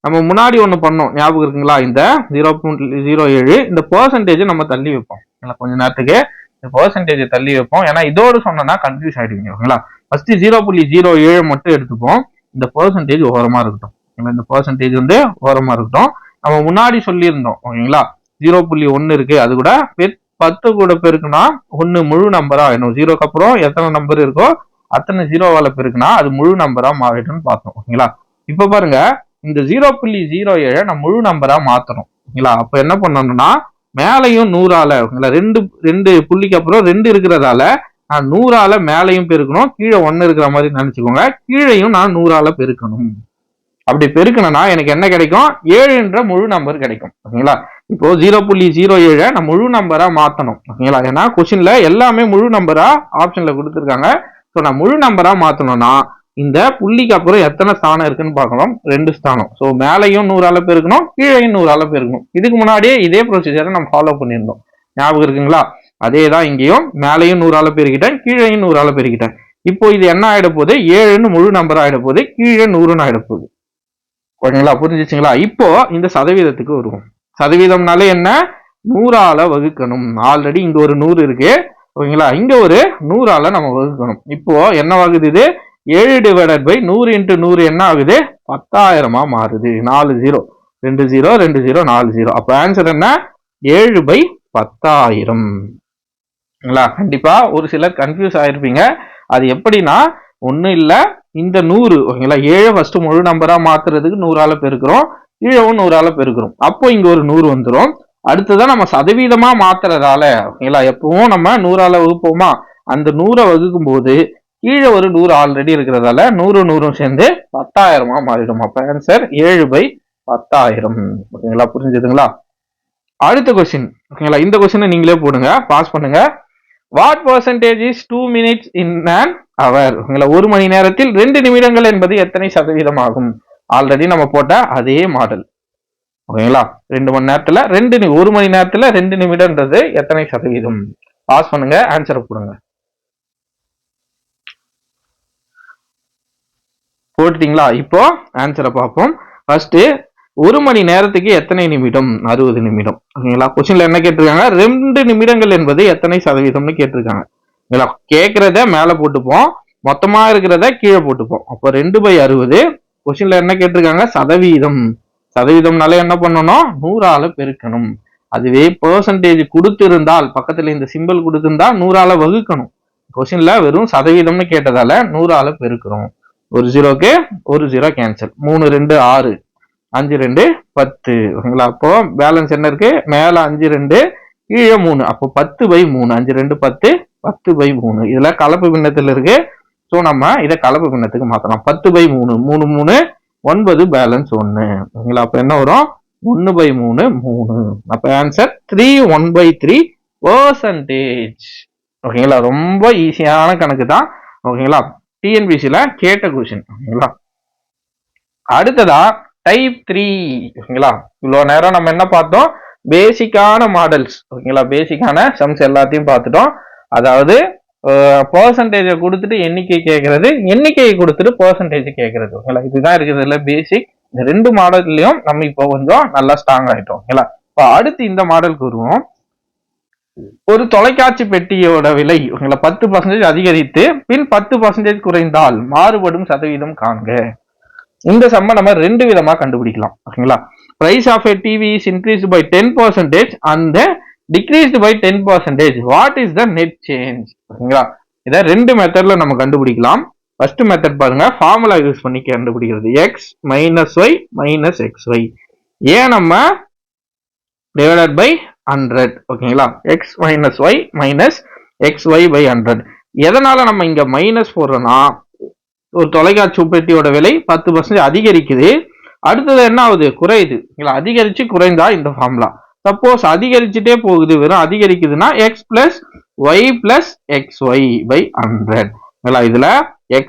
நம்ம முன்னாடி ஒண்ணு பண்ணோம் ஞாபகம் இருக்குங்களா? இந்த 0.07 இந்த பெர்சன்டேஜ் நம்ம தள்ளி வைப்போம். கொஞ்ச நேரத்துக்கு இந்த பெர்சன்டேஜ் தள்ளி வைப்போம். ஏன்னா இதோடு சொன்னா கன்ஃபியூஸ் ஆயிடுவீங்க. ஓகேங்களா? ஃபர்ஸ்ட் 0.07 மட்டும் எடுத்துப்போம். இந்த பெர்சன்டேஜ் ஓரமா இருக்கட்டும். இந்த பெர்சன்டேஜ் வந்து ஓரமா இருக்கட்டும். நம்ம முன்னாடி சொல்லியிருந்தோம். ஓகேங்களா? 0.1 இருக்கு, அது கூட 10 கூட பெருக்குனா 1 முழு நம்பரா ஆயிடும். 0க்கு அப்புறம் எத்தனை நம்பர் இருக்கோ அத்தனை 0வால பெருக்குனா அது முழு நம்பரா மாறிடும்னு பார்த்தோம். ஓகேங்களா? இப்ப பாருங்க, இந்த 0.07 நம்ம முழு நம்பரா மாத்தணும். ஓகேங்களா? அப்ப என்ன பண்ணணும்னா மேலையும் 100ஆல, ரெண்டு புள்ளிக்கு அப்புறம் 2 இருக்கிறதால நான் 100ஆல மேலையும் பெருக்கணும், கீழே 1 இருக்கிற மாதிரி நினைச்சுக்கோங்க. கீழையும் நான் 100ஆல பெருக்கணும். அப்படி பெருக்கணும்னா எனக்கு என்ன கிடைக்கும்? 7 முழு நம்பர் கிடைக்கும். ஓகேங்களா? இப்போ 0.07 நான் முழு நம்பரா மாத்தணும். ஓகேங்களா? ஏன்னா கொஸ்டின்ல எல்லாமே முழு நம்பரா ஆப்ஷன்ல கொடுத்துருக்காங்க. ஸோ நான் முழு நம்பரா மாத்தணும்னா இந்த புள்ளிக்கு அப்புறம் எத்தனை ஸ்தானம் இருக்குன்னு பார்க்கணும். 2 ஸ்தானம். ஸோ மேலையும் 100ஆல பெருக்கணும், கீழையும் 100ஆல பெருக்கணும். இதுக்கு முன்னாடியே இதே ப்ரொசீஜரை நம்ம ஃபாலோ பண்ணியிருந்தோம். ஞாபகம் இருக்குங்களா? அதே தான் இங்கேயும் மேலையும் 100ஆல பெருக்கிட்டேன், கீழையும் 100ஆல பெருக்கிட்டேன். இப்போ இது என்ன ஆயிட போகுது? 7 முழு நம்பர் ஆயிட போகுது, கீழே 100 ஆயிட போகுது. ஓகேங்களா? புரிஞ்சிச்சுங்களா? இப்போ இந்த சதவீதத்துக்கு வருவோம். சதவீதம்னாலே என்ன? 100ஆல வகுக்கணும். ஆல்ரெடி இங்க ஒரு 100 இருக்கு. ஓகேங்களா? இங்க ஒரு 100ஆல நம்ம வகுக்கணும். இப்போ என்ன ஆகுது? இது 7/100 × 100 என்ன ஆகுது? 10,000 மாறுது. 4 0 2 0 2 0 4 0. அப்ப ஆன்சர் என்ன? 7/10,000. கண்டிப்பா ஒரு சிலர் கன்ஃபியூஸ் ஆயிருப்பீங்க. அது எப்படின்னா ஒன்னும் இல்ல, இந்த 100 ஓகேங்களா, 7 ஃபர்ஸ்ட் முழு நம்பரா மாத்துறதுக்கு 100ஆல பெருக்கிறோம், கீழவும் 100ஆல பெருக்கிறோம். அப்போ இங்க ஒரு 100 வந்துடும். அடுத்ததான் நம்ம சதவீதமா மாத்துறதால ஓகேங்களா, எப்பவும் நம்ம 100ஆல வகுப்போமா, அந்த 100 வகுக்கும் போது கீழே ஒரு 100 ஆல்ரெடி இருக்கிறதால 100 100 சேர்ந்து 10,000 மாறிடும். அப்ப ஆன்சர் 7/10,000. ஓகேங்களா? புரிஞ்சுதுங்களா? அடுத்த கொஸ்டின். ஓகேங்களா? இந்த கொஸ்டினை நீங்களே போடுங்க, பாஸ் பண்ணுங்க. What percentage is 2 minutes in an hour? ஓகேங்களா? 1 மணி நேரத்தில் 2 நிமிடங்கள் என்பது எத்தனை சதவீதம் ஆகும்? ஆல்ரெடி நம்ம போட்ட அதே மாடல். ஓகேங்களா? 2 மணி நேரத்துல 1 மணி நேரத்துல 2 நிமிடம்ன்றது எத்தனை சதவீதம்? பாஸ் பண்ணுங்க, ஆன்சரை போடுங்க. போட்டுட்டீங்களா? இப்போ ஆன்சரை பார்ப்போம். ஃபர்ஸ்ட் 1 மணி நேரத்துக்கு எத்தனை நிமிடம்? 60 நிமிடம். ஓகேங்களா? கொஸ்டின்ல என்ன கேட்டிருக்காங்க? 2 நிமிடங்கள் என்பது எத்தனை சதவீதம்னு கேட்டிருக்காங்க. ஓகேங்களா? கேட்கறத மேல போட்டுப்போம், மொத்தமா இருக்கிறத கீழே போட்டுப்போம். அப்போ 2/60. கொஸ்டின்ல என்ன கேட்டிருக்காங்க? சதவீதம். சதவீதம்னால என்ன பண்ணணும்? 100ஆல பெருக்கணும். அதுவே பெர்சன்டேஜ் கொடுத்திருந்தால், பக்கத்துல இந்த சிம்பிள் கொடுத்திருந்தா 100ஆல வகுக்கணும். கொஸ்டின்ல வெறும் சதவீதம்னு கேட்டதால 100ஆல பெருக்கிறோம். ஒரு 0க்கு ஒரு 0 கேன்சல். 3 2 6 5 2 10. ஓகேங்களா? அப்போ பேலன்ஸ் என்ன இருக்கு? மேல 5 2 கீழே 3. அப்போ 10/3. 5 2 10 10/3. இதுல கலப்பு பின்னத்தில் இருக்கு. ஸோ நம்ம இதை கலப்பு பின்னத்துக்கு மாத்தலாம். 10/3 3 3 9 பேலன்ஸ் 1. ஓகேங்களா? அப்ப என்ன வரும்? 1/3 3. அப்ப ஆன்சர் 3 1/3%. ஓகேங்களா? ரொம்ப ஈஸியான கணக்கு தான். ஓகேங்களா? டிஎன்பிசில கேட்ட கொஸ்டின். ஓகேங்களா? அடுத்ததா டைப் 3. ஓகேங்களா? இவ்வளவு நேரம் நம்ம என்ன பார்த்தோம்? பேசிக்கான மாடல்ஸ். ஓகேங்களா? பேசிக்கான சம்ஸ் எல்லாத்தையும் பார்த்துட்டோம். அதாவது பெர்சன்டேஜை கொடுத்துட்டு எண்ணிக்கை கேட்கறது, எண்ணிக்கையை கொடுத்துட்டு பெர்சன்டேஜ் கேட்கறது. ஓகேங்களா? இதுதான் இருக்கிறதுல பேசிக். இந்த 2 மாடல்லையும் நம்ம இப்போ கொஞ்சம் நல்லா ஸ்ட்ராங் ஆயிட்டோம். ஓகேங்களா? இப்போ அடுத்து இந்த மாடலுக்கு வருவோம். ஒரு தொலைக்காட்சி பெட்டியோட விலை 10% அதிகரித்து பின் 10% குறைந்தால் மாறுபடும் சதவீதம் காண்க. இந்த சம்ம நம்ம 2 விதமா கண்டுபிடிக்கலாம். ஓகேங்களா? Price of a TV is increased by 10% and decreased by 10%. What is the net change? ஓகேங்களா? இத 2 மெத்தட்ல நம்ம கண்டுபிடிக்கலாம். ஃபர்ஸ்ட் மெத்தட் பாருங்க, ஃபார்முலா யூஸ் பண்ணி கண்டுபிடிக்கிறது. x - y - xy. ஏன் நம்ம divided by 100. ஓகேங்களா? x - y - xy by 100. எதனால நம்ம இங்க மைனஸ் போடுறோம்னா, ஒரு தொலைக்காட்சி பெட்டியோட விலை 10% அதிகரிக்குது, அடுத்தது என்ன ஆகுது? குறையுது. அதிகரிச்சு குறைந்தா இந்த ஃபார்முலா. சப்போஸ் அதிகரிச்சுட்டே போகுது, வெறும் அதிகரிக்குதுன்னா x + y + xy by 100. இதுல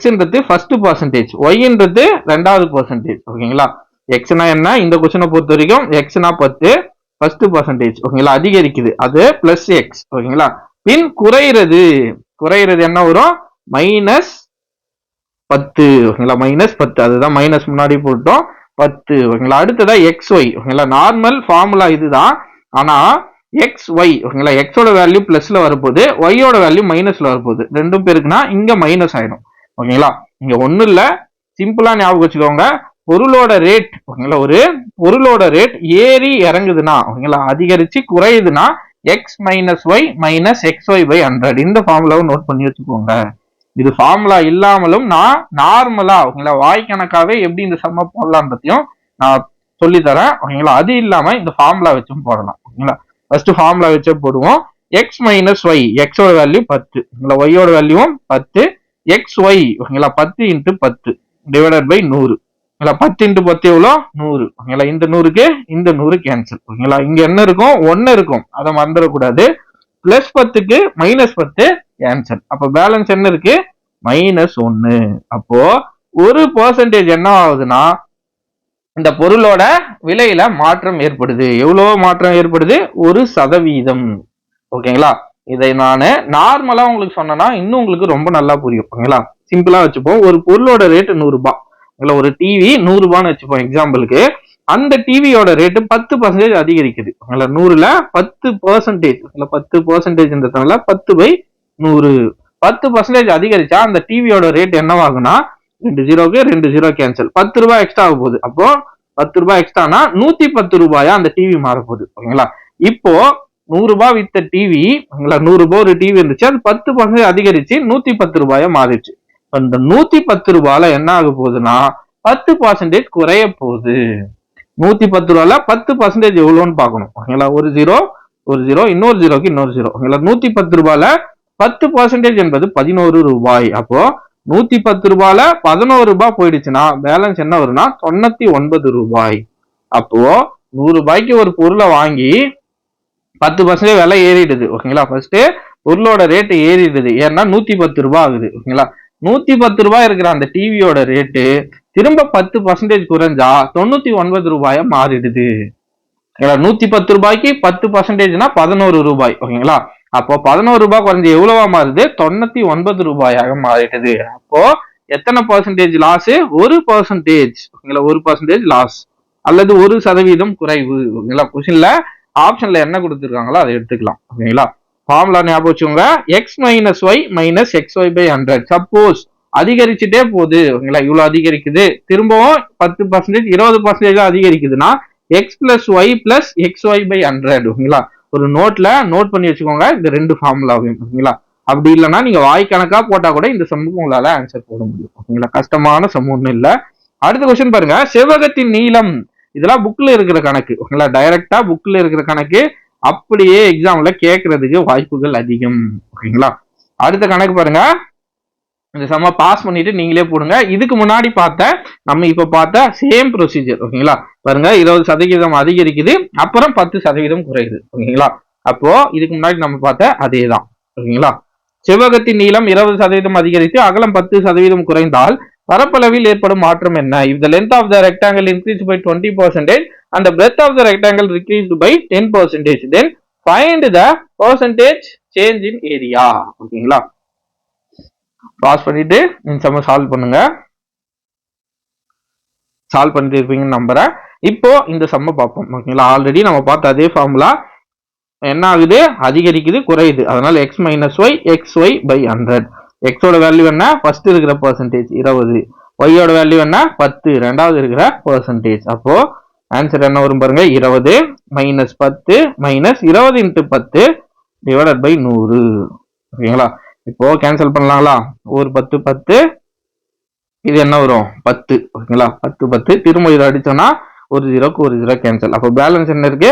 xன்றது ஃபர்ஸ்ட் பர்சன்டேஜ், yன்றது ரெண்டாவது பர்சன்டேஜ். ஓகேங்களா? xனா என்ன? இந்த கொஸ்டினை பொறுத்த வரைக்கும் xனா 10 ஃபர்ஸ்ட் பர்சன்டேஜ். ஓகேங்களா? அதிகரிக்குது, அது +x. ஓகேங்களா? பின் குறைகிறது, குறையிறது என்ன வரும்? -10 ஓகேங்களா, -10 அதுதான் மைனஸ் முன்னாடி போட்டோம் 10 ஓகேங்களா. அடுத்ததா XY ஓகேங்களா. நார்மல் ஃபார்முலா இதுதான். ஆனா XY ஓகேங்களா, எக்ஸோட வேல்யூ பிளஸ்ல வரப்போகுது, ஒய்யோட வேல்யூ மைனஸ்ல வரப்போகுது. ரெண்டும் பேருக்குன்னா இங்க மைனஸ் ஆயிடும் ஓகேங்களா. இங்க ஒண்ணும் இல்ல, சிம்பிளா ஞாபகம் வச்சுக்கோங்க. பொருளோட ரேட் ஓகேங்களா, ஒரு பொருளோட ரேட் ஏறி இறங்குதுன்னா ஓகேங்களா, அதிகரிச்சு குறையுதுன்னா X minus Y minus XY by 100. இந்த ஃபார்முலாவை நோட் பண்ணி வச்சுக்கோங்க. இது ஃபார்முலா இல்லாமலும் நான் நார்மலா ஓகேங்களா வாய்க்கணக்காவே எப்படி இந்த சம்ம போடலாம் பத்தியும் நான் சொல்லி தரேன் ஓகேங்களா. அது இல்லாம இந்த ஃபார்முலா வச்சும் போடலாம் ஓகேங்களா. ஃபர்ஸ்ட் ஃபார்முலா வச்சே போடுவோம். எக்ஸ் மைனஸ் ஒய், எக்ஸோட வேல்யூ 10 ஓகேங்களா, ஒய்யோட வேல்யூவும் 10, XY ஓகேங்களா 10 × 10 டிவைடட் பை 100 ஓகேங்களா. 10 × 10 எவ்வளோ? 100 ஓகேங்களா. இந்த 100க்கு இந்த 100 கேன்சல் ஓகேங்களா. இங்க என்ன இருக்கும்? 1 இருக்கும், அதை மறந்துடக்கூடாது. பிளஸ் 10க்கு -10 கேன்சல். அப்ப பேலன்ஸ் என்ன இருக்கு? -1. அப்போ ஒரு பெர்சன்டேஜ் என்ன ஆகுதுன்னா இந்த பொருளோட விலையில மாற்றம் ஏற்படுது. எவ்வளவு மாற்றம் ஏற்படுது? 1%. ஓகேங்களா. இதை நான் நார்மலா உங்களுக்கு சொன்னா இன்னும் உங்களுக்கு ரொம்ப நல்லா புரியும் ஓகேங்களா. சிம்பிளா வச்சுப்போம். ஒரு பொருளோட ரேட் 100 ரூபாய், ஒரு டிவி 100 ரூபான்னு வச்சுப்போம் எக்ஸாம்பிளுக்கு. அந்த டிவியோட ரேட்டு 10% அதிகரிக்குது. 100ல 10%, 10%ன்றதுனால 10/100 10% அதிகரிச்சா அந்த டிவியோட ரேட் என்னவாகும்னா 2 ஜீரோக்கு 2 ஜீரோ கேன்சல், 10 ரூபாய் எக்ஸ்ட்ரா ஆக போகுது. அப்போ 10 ரூபாய் எக்ஸ்ட்ரானா 110 ரூபாயா அந்த டிவி மாற போகுது ஓகேங்களா. இப்போ 100 ரூபாய் வித்த டிவி ஓகேங்களா, 100 ரூபாய் ஒரு டிவி இருந்துச்சு, அது 10% அதிகரிச்சு 110 ரூபாயா மாறிடுச்சு. அந்த 110 ரூபாயில என்ன ஆக போகுதுன்னா 10% குறைய போகுது. 110 ரூபாயில 10% எவ்வளோன்னு பார்க்கணும் ஓகேங்களா. ஒரு ஜீரோ இன்னொரு ஜீரோக்கு இன்னொரு ஜீரோ ஓகேங்களா. 110 ரூபாயில 10% என்பது 11 ரூபாய். அப்போ 110 ரூபாயில 11 ரூபாய் போயிடுச்சுன்னா பேலன்ஸ் என்ன வரும்னா 99 ரூபாய். அப்போ 100 ரூபாய்க்கு ஒரு பொருளை வாங்கி 10% விலை ஏறிடுது ஓகேங்களா. ஃபர்ஸ்ட் பொருளோட ரேட்டு ஏறிடுது, ஏன்னா 110 ரூபாய் ஆகுது ஓகேங்களா. 110 ரூபாய் இருக்கிற அந்த டிவியோட ரேட்டு திரும்ப 10% குறைஞ்சா 99 ரூபாயா மாறிடுது. 110 ரூபாய்க்கு 10%னா 11 ரூபாய் ஓகேங்களா. அப்போ 11 ரூபாய் குறைஞ்சு எவ்வளவா மாறுது? 99 ரூபாயாக மாறிடுது. அப்போ எத்தனை பர்சன்டேஜ் லாஸ்? 1% ஓகேங்களா. 1% லாஸ் அல்லது 1% குறைவு ஓகேங்களா. கொஸ்டின்ல ஆப்ஷன்ல என்ன கொடுத்துருக்காங்களோ அதை எடுத்துக்கலாம் ஓகேங்களா. ஃபார்முலா ஞாபகம் வச்சுக்கோங்க. X minus Y minus XY by 100. Suppose அதிகரிச்சுட்டே போகுது ஓகேங்களா, இவ்வளவு அதிகரிக்குது, திரும்பவும் 10% 20% அதிகரிக்குதுன்னா X plus Y plus XY by 100 ஓகேங்களா. ஒரு நோட்ல நோட் பண்ணி வச்சுக்கோங்க இந்த ரெண்டு ஃபார்முலாவையும் ஓகேங்களா. அப்படி இல்லைன்னா நீங்க வாய்க்கணக்கா போட்டா கூட இந்த சம்முக்கு உங்களால ஆன்சர் போட முடியும் ஓகேங்களா. கஷ்டமான சம் ஒன்றும் இல்லை. அடுத்த கொஸ்டின் பாருங்க. செவ்வகத்தின் நீளம், இதெல்லாம் புக்ல இருக்கிற கணக்கு ஓகேங்களா. டைரக்டா புக்ல இருக்கிற கணக்கு அப்படியே எக்ஸாம்ல கேட்கறதுக்கு வாய்ப்புகள் அதிகம் ஓகேங்களா. அடுத்த கணக்கு பாருங்க. இந்த சம்ம பாஸ் பண்ணிட்டு நீங்களே போடுங்க. இதுக்கு முன்னாடி நம்ம இப்ப பார்த்த சேம் ப்ரொசீஜர் ஓகேங்களா. பாருங்க 20% அதிகரிக்குது, அப்புறம் 10% குறையுது ஓகேங்களா. அப்போ இதுக்கு முன்னாடி நம்ம பார்த்த அதே தான் ஓகேங்களா. செவ்வகத்தின் நீளம் 20% அதிகரித்து அகலம் 10% குறைந்தால் பரப்பளவில் ஏற்படும் மாற்றம் என்ன? If the length of the rectangle increased by 20% and the breadth of the rectangle decreased by 10%, then find the percentage change in area. ஓகேங்களா. பாஸ் பண்ணிட்டு இந்த சம்ம சால்வ் பண்ணுங்க. சால்வ் பண்ணிட்டு இருப்பீங்கன்னு நம்புறேன். இப்போ இந்த சம்ம பார்ப்போம் ஓகேங்களா. ஆல்ரெடி நம்ம பார்த்த அதே ஃபார்முலா என்ன ஆகுது? அதிகரிக்குது, குறையுது. அதனால X minus Y XY by 100. எக்ஸோட வேல்யூ என்ன? ஃபர்ஸ்ட் இருக்கிற பர்சன்டேஜ் 20, ஒய்யோட வேல்யூ என்ன? 10, ரெண்டாவது இருக்கிற பர்சன்டேஜ். அப்போ ஆன்சர் என்ன வரும் பாருங்க. 20 மைனஸ் 10 மைனஸ் 20 × 10 டிவைடட் பை 100 ஓகேங்களா. இப்போ கேன்சல் பண்ணலாங்களா? ஒரு 10 10, இது என்ன வரும்? 10 ஓகேங்களா. 10 10 திரும்ப இதை அடிச்சோம்னா ஒரு ஜீரோக்கு ஒரு ஜீரோ கேன்சல். அப்போ பேலன்ஸ் என்ன இருக்கு?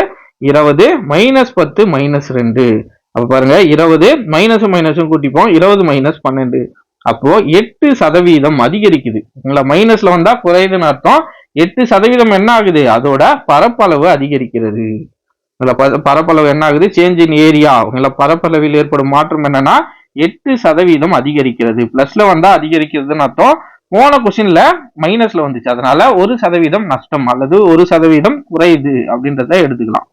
20 மைனஸ் 10 மைனஸ் 2. அப்ப பாருங்க 20 மைனஸும் மைனஸும் கூட்டிப்போம், 20 மைனஸ் 12. அப்போ 8% அதிகரிக்குது ஓகேங்களா. மைனஸ்ல வந்தா குறையுதுன்னு அர்த்தம். 8% என்ன ஆகுது? அதோட பரப்பளவு அதிகரிக்கிறது. பரப்பளவு என்ன ஆகுது? சேஞ்ச் இன் ஏரியா ஓகேங்களா. பரப்பளவில் ஏற்படும் மாற்றம் என்னன்னா 8% அதிகரிக்கிறது. பிளஸ்ல வந்தா அதிகரிக்கிறதுன்னு அர்த்தம். போன கொஸ்டின்ல மைனஸ்ல வந்துச்சு, அதனால 1% நஷ்டம் அல்லது 1% குறையுது அப்படின்றத எடுத்துக்கலாம்.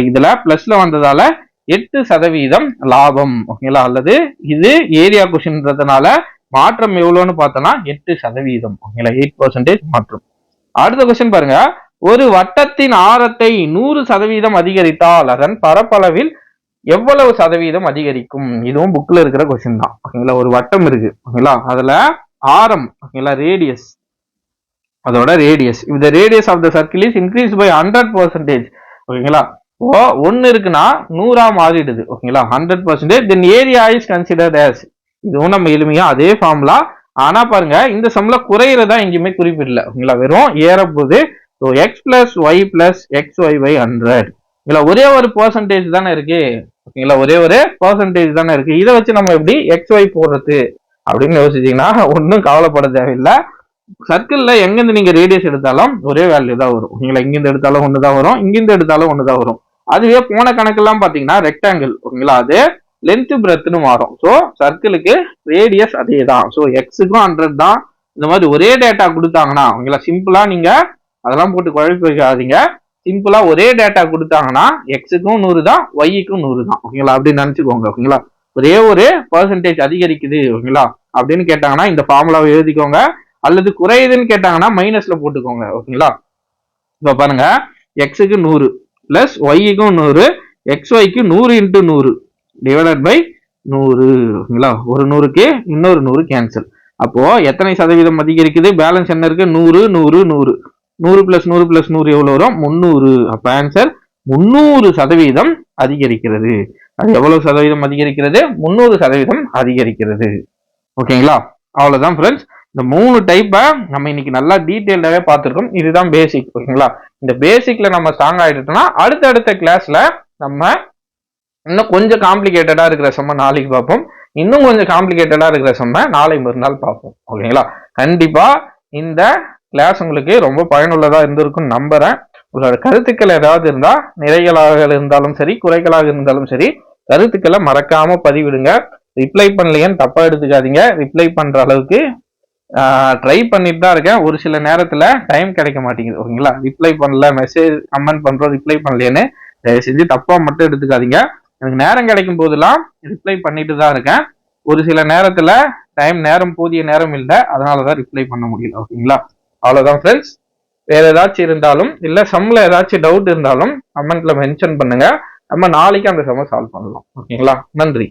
இதுல பிளஸ்ல வந்ததால 8% லாபம். ஓகேங்களா, அல்லது இது ஏரியா கொஸ்டின்றதுனால மாற்றம் எவ்வளவுன்னு பார்த்தோம்னா 8%. ஓகேங்களா, 8% மாற்றம். அடுத்த கொஸ்டின் பாருங்க, ஒரு வட்டத்தின் ஆரத்தை 100% அதிகரித்தால் அதன் பரப்பளவில் எவ்வளவு சதவீதம் அதிகரிக்கும்? இதுவும் புக்ல இருக்கிற கொஸ்டின் தான். ஓகேங்களா, ஒரு வட்டம் இருக்கு. ஓகேங்களா, அதுல ஆரம், ஓகேங்களா, ரேடியஸ், அதோட radius, if the radius of the circle is increased by 100%, ஓகேங்களா, ஓ 1 இருக்குன்னா 100 மாறிடுது. ஓகேங்களா, 100%, then area is considered as, இதுவும் நம்ம எளிமையா அதே ஃபார்முலா. ஆனா பாருங்க, இந்த சம்ல குறையிறதா எங்கேயுமே குறிப்பிடல. ஓகேங்களா, வெறும் ஏறப்போகுது. So X plus Y plus X Y by 100. ஓகேங்களா, ஒரே ஒரு பெர்சன்டேஜ் தானே இருக்கு. ஓகேங்களா, ஒரே ஒரு பெர்சன்டேஜ் தானே இருக்கு. இதை வச்சு நம்ம எப்படி எக்ஸ் ஒய் போடுறது அப்படின்னு யோசிச்சீங்கன்னா ஒன்றும் கவலைப்பட தேவையில்லை. சர்க்கிள்ல எங்கிருந்து நீங்க ரேடியஸ் எடுத்தாலும் ஒரே வேல்யூ தான் வரும். ஓகேங்களா, இங்கிருந்து எடுத்தாலும் ஒன்று தான் வரும், இங்கிருந்து எடுத்தாலும் ஒன்று தான் வரும். அதுவே போன கணக்கெல்லாம் பாத்தீங்கன்னா ரெக்டாங்கிள், ஓகேங்களா, அது லென்த் பிரெத்னு மாறும். ஸோ சர்க்கிளுக்கு ரேடியஸ் அதே தான். ஸோ எக்ஸுக்கும் 100 தான். இந்த மாதிரி ஒரே டேட்டா கொடுத்தாங்கன்னா, ஓகேங்களா, சிம்பிளா நீங்க அதெல்லாம் போட்டு குழப்பி வைக்காதீங்க. சிம்பிளா ஒரே டேட்டா கொடுத்தாங்கன்னா எக்ஸுக்கும் 100 தான், ஒய்க்கும் 100 தான். ஓகேங்களா, அப்படின்னு நினைச்சுக்கோங்க. ஓகேங்களா, ஒரே ஒரு பெர்சன்டேஜ் அதிகரிக்குது, ஓகேங்களா, அப்படின்னு கேட்டாங்கன்னா இந்த ஃபார்முலாவை எழுதிக்கோங்க. அல்லது குறையுதுன்னு கேட்டாங்கன்னா மைனஸ்ல போட்டுக்கோங்க. ஓகேங்களா, இப்ப பாருங்க, எக்ஸுக்கு 100 பிளஸ் ஒய்க்கும் 100, எக்ஸ் ஒய்க்கு 100 × 100 டிவைடட் பை 100. ஓகேங்களா, ஒரு 100க்கு இன்னொரு 100 கேன்சல். அப்போ எத்தனை சதவீதம் அதிகரிக்குது? பேலன்ஸ் என்ன இருக்கு? 100 100 100. 100 பிளஸ் 100 பிளஸ் 100 எவ்வளவு வரும்? 300. அப்ப ஆன்சர் 300% அதிகரிக்கிறது. அது எவ்வளவு சதவீதம் அதிகரிக்கிறது? 300% அதிகரிக்கிறது. ஓகேங்களா, அவ்வளவுதான் ஃப்ரெண்ட்ஸ். இந்த 3 டைப்பை நம்ம இன்னைக்கு நல்லா டீட்டெயில்டாவே பார்த்துருக்கோம். இதுதான் பேசிக். ஓகேங்களா, இந்த பேசிக்ல நம்ம ஸ்ட்ராங் ஆயிட்டோம்னா அடுத்த கிளாஸ்ல நம்ம இன்னும் கொஞ்சம் காம்ப்ளிகேட்டடா இருக்கிற சம்ம நாளைக்கு பார்ப்போம். இன்னும் கொஞ்சம் காம்ப்ளிகேட்டடா இருக்கிற சம்ம நாளை மறுநாள் பார்ப்போம். ஓகேங்களா, கண்டிப்பா இந்த கிளாஸ் உங்களுக்கு ரொம்ப பயனுள்ளதா இருந்திருக்கும் நம்புறேன். உங்களோட கருத்துக்கள் ஏதாவது இருந்தா, நிறைகளாக இருந்தாலும் சரி, குறைகளாக இருந்தாலும் சரி, கருத்துக்களை மறக்காம பதிவிடுங்க. ரிப்ளை பண்ணலையேன்னு தப்பா எடுத்துக்காதீங்க. ரிப்ளை பண்ற அளவுக்கு ட்ரை பண்ணிட்டு தான் இருக்கேன். ஒரு சில நேரத்துல டைம் கிடைக்க மாட்டேங்குது. ஓகேங்களா, ரிப்ளை பண்ணல, மெசேஜ் கமெண்ட் பண்றோம், ரிப்ளை பண்ணலையேன்னு தயவு செஞ்சு தப்பா மட்டும் எடுத்துக்காதீங்க. எனக்கு நேரம் கிடைக்கும் போதெல்லாம் ரிப்ளை பண்ணிட்டு தான் இருக்கேன். ஒரு சில நேரத்துல நேரம் போதிய நேரம் இல்லை, அதனாலதான் ரிப்ளை பண்ண முடியல. ஓகேங்களா, அவ்வளவுதான் ஃப்ரெண்ட்ஸ். வேற ஏதாச்சும் இருந்தாலும் இல்ல சம்ல ஏதாச்சும் டவுட் இருந்தாலும் கமெண்ட்ல மென்ஷன் பண்ணுங்க. நம்ம நாளைக்கு அந்த சம்மை சால்வ் பண்ணலாம். ஓகேங்களா, நன்றி.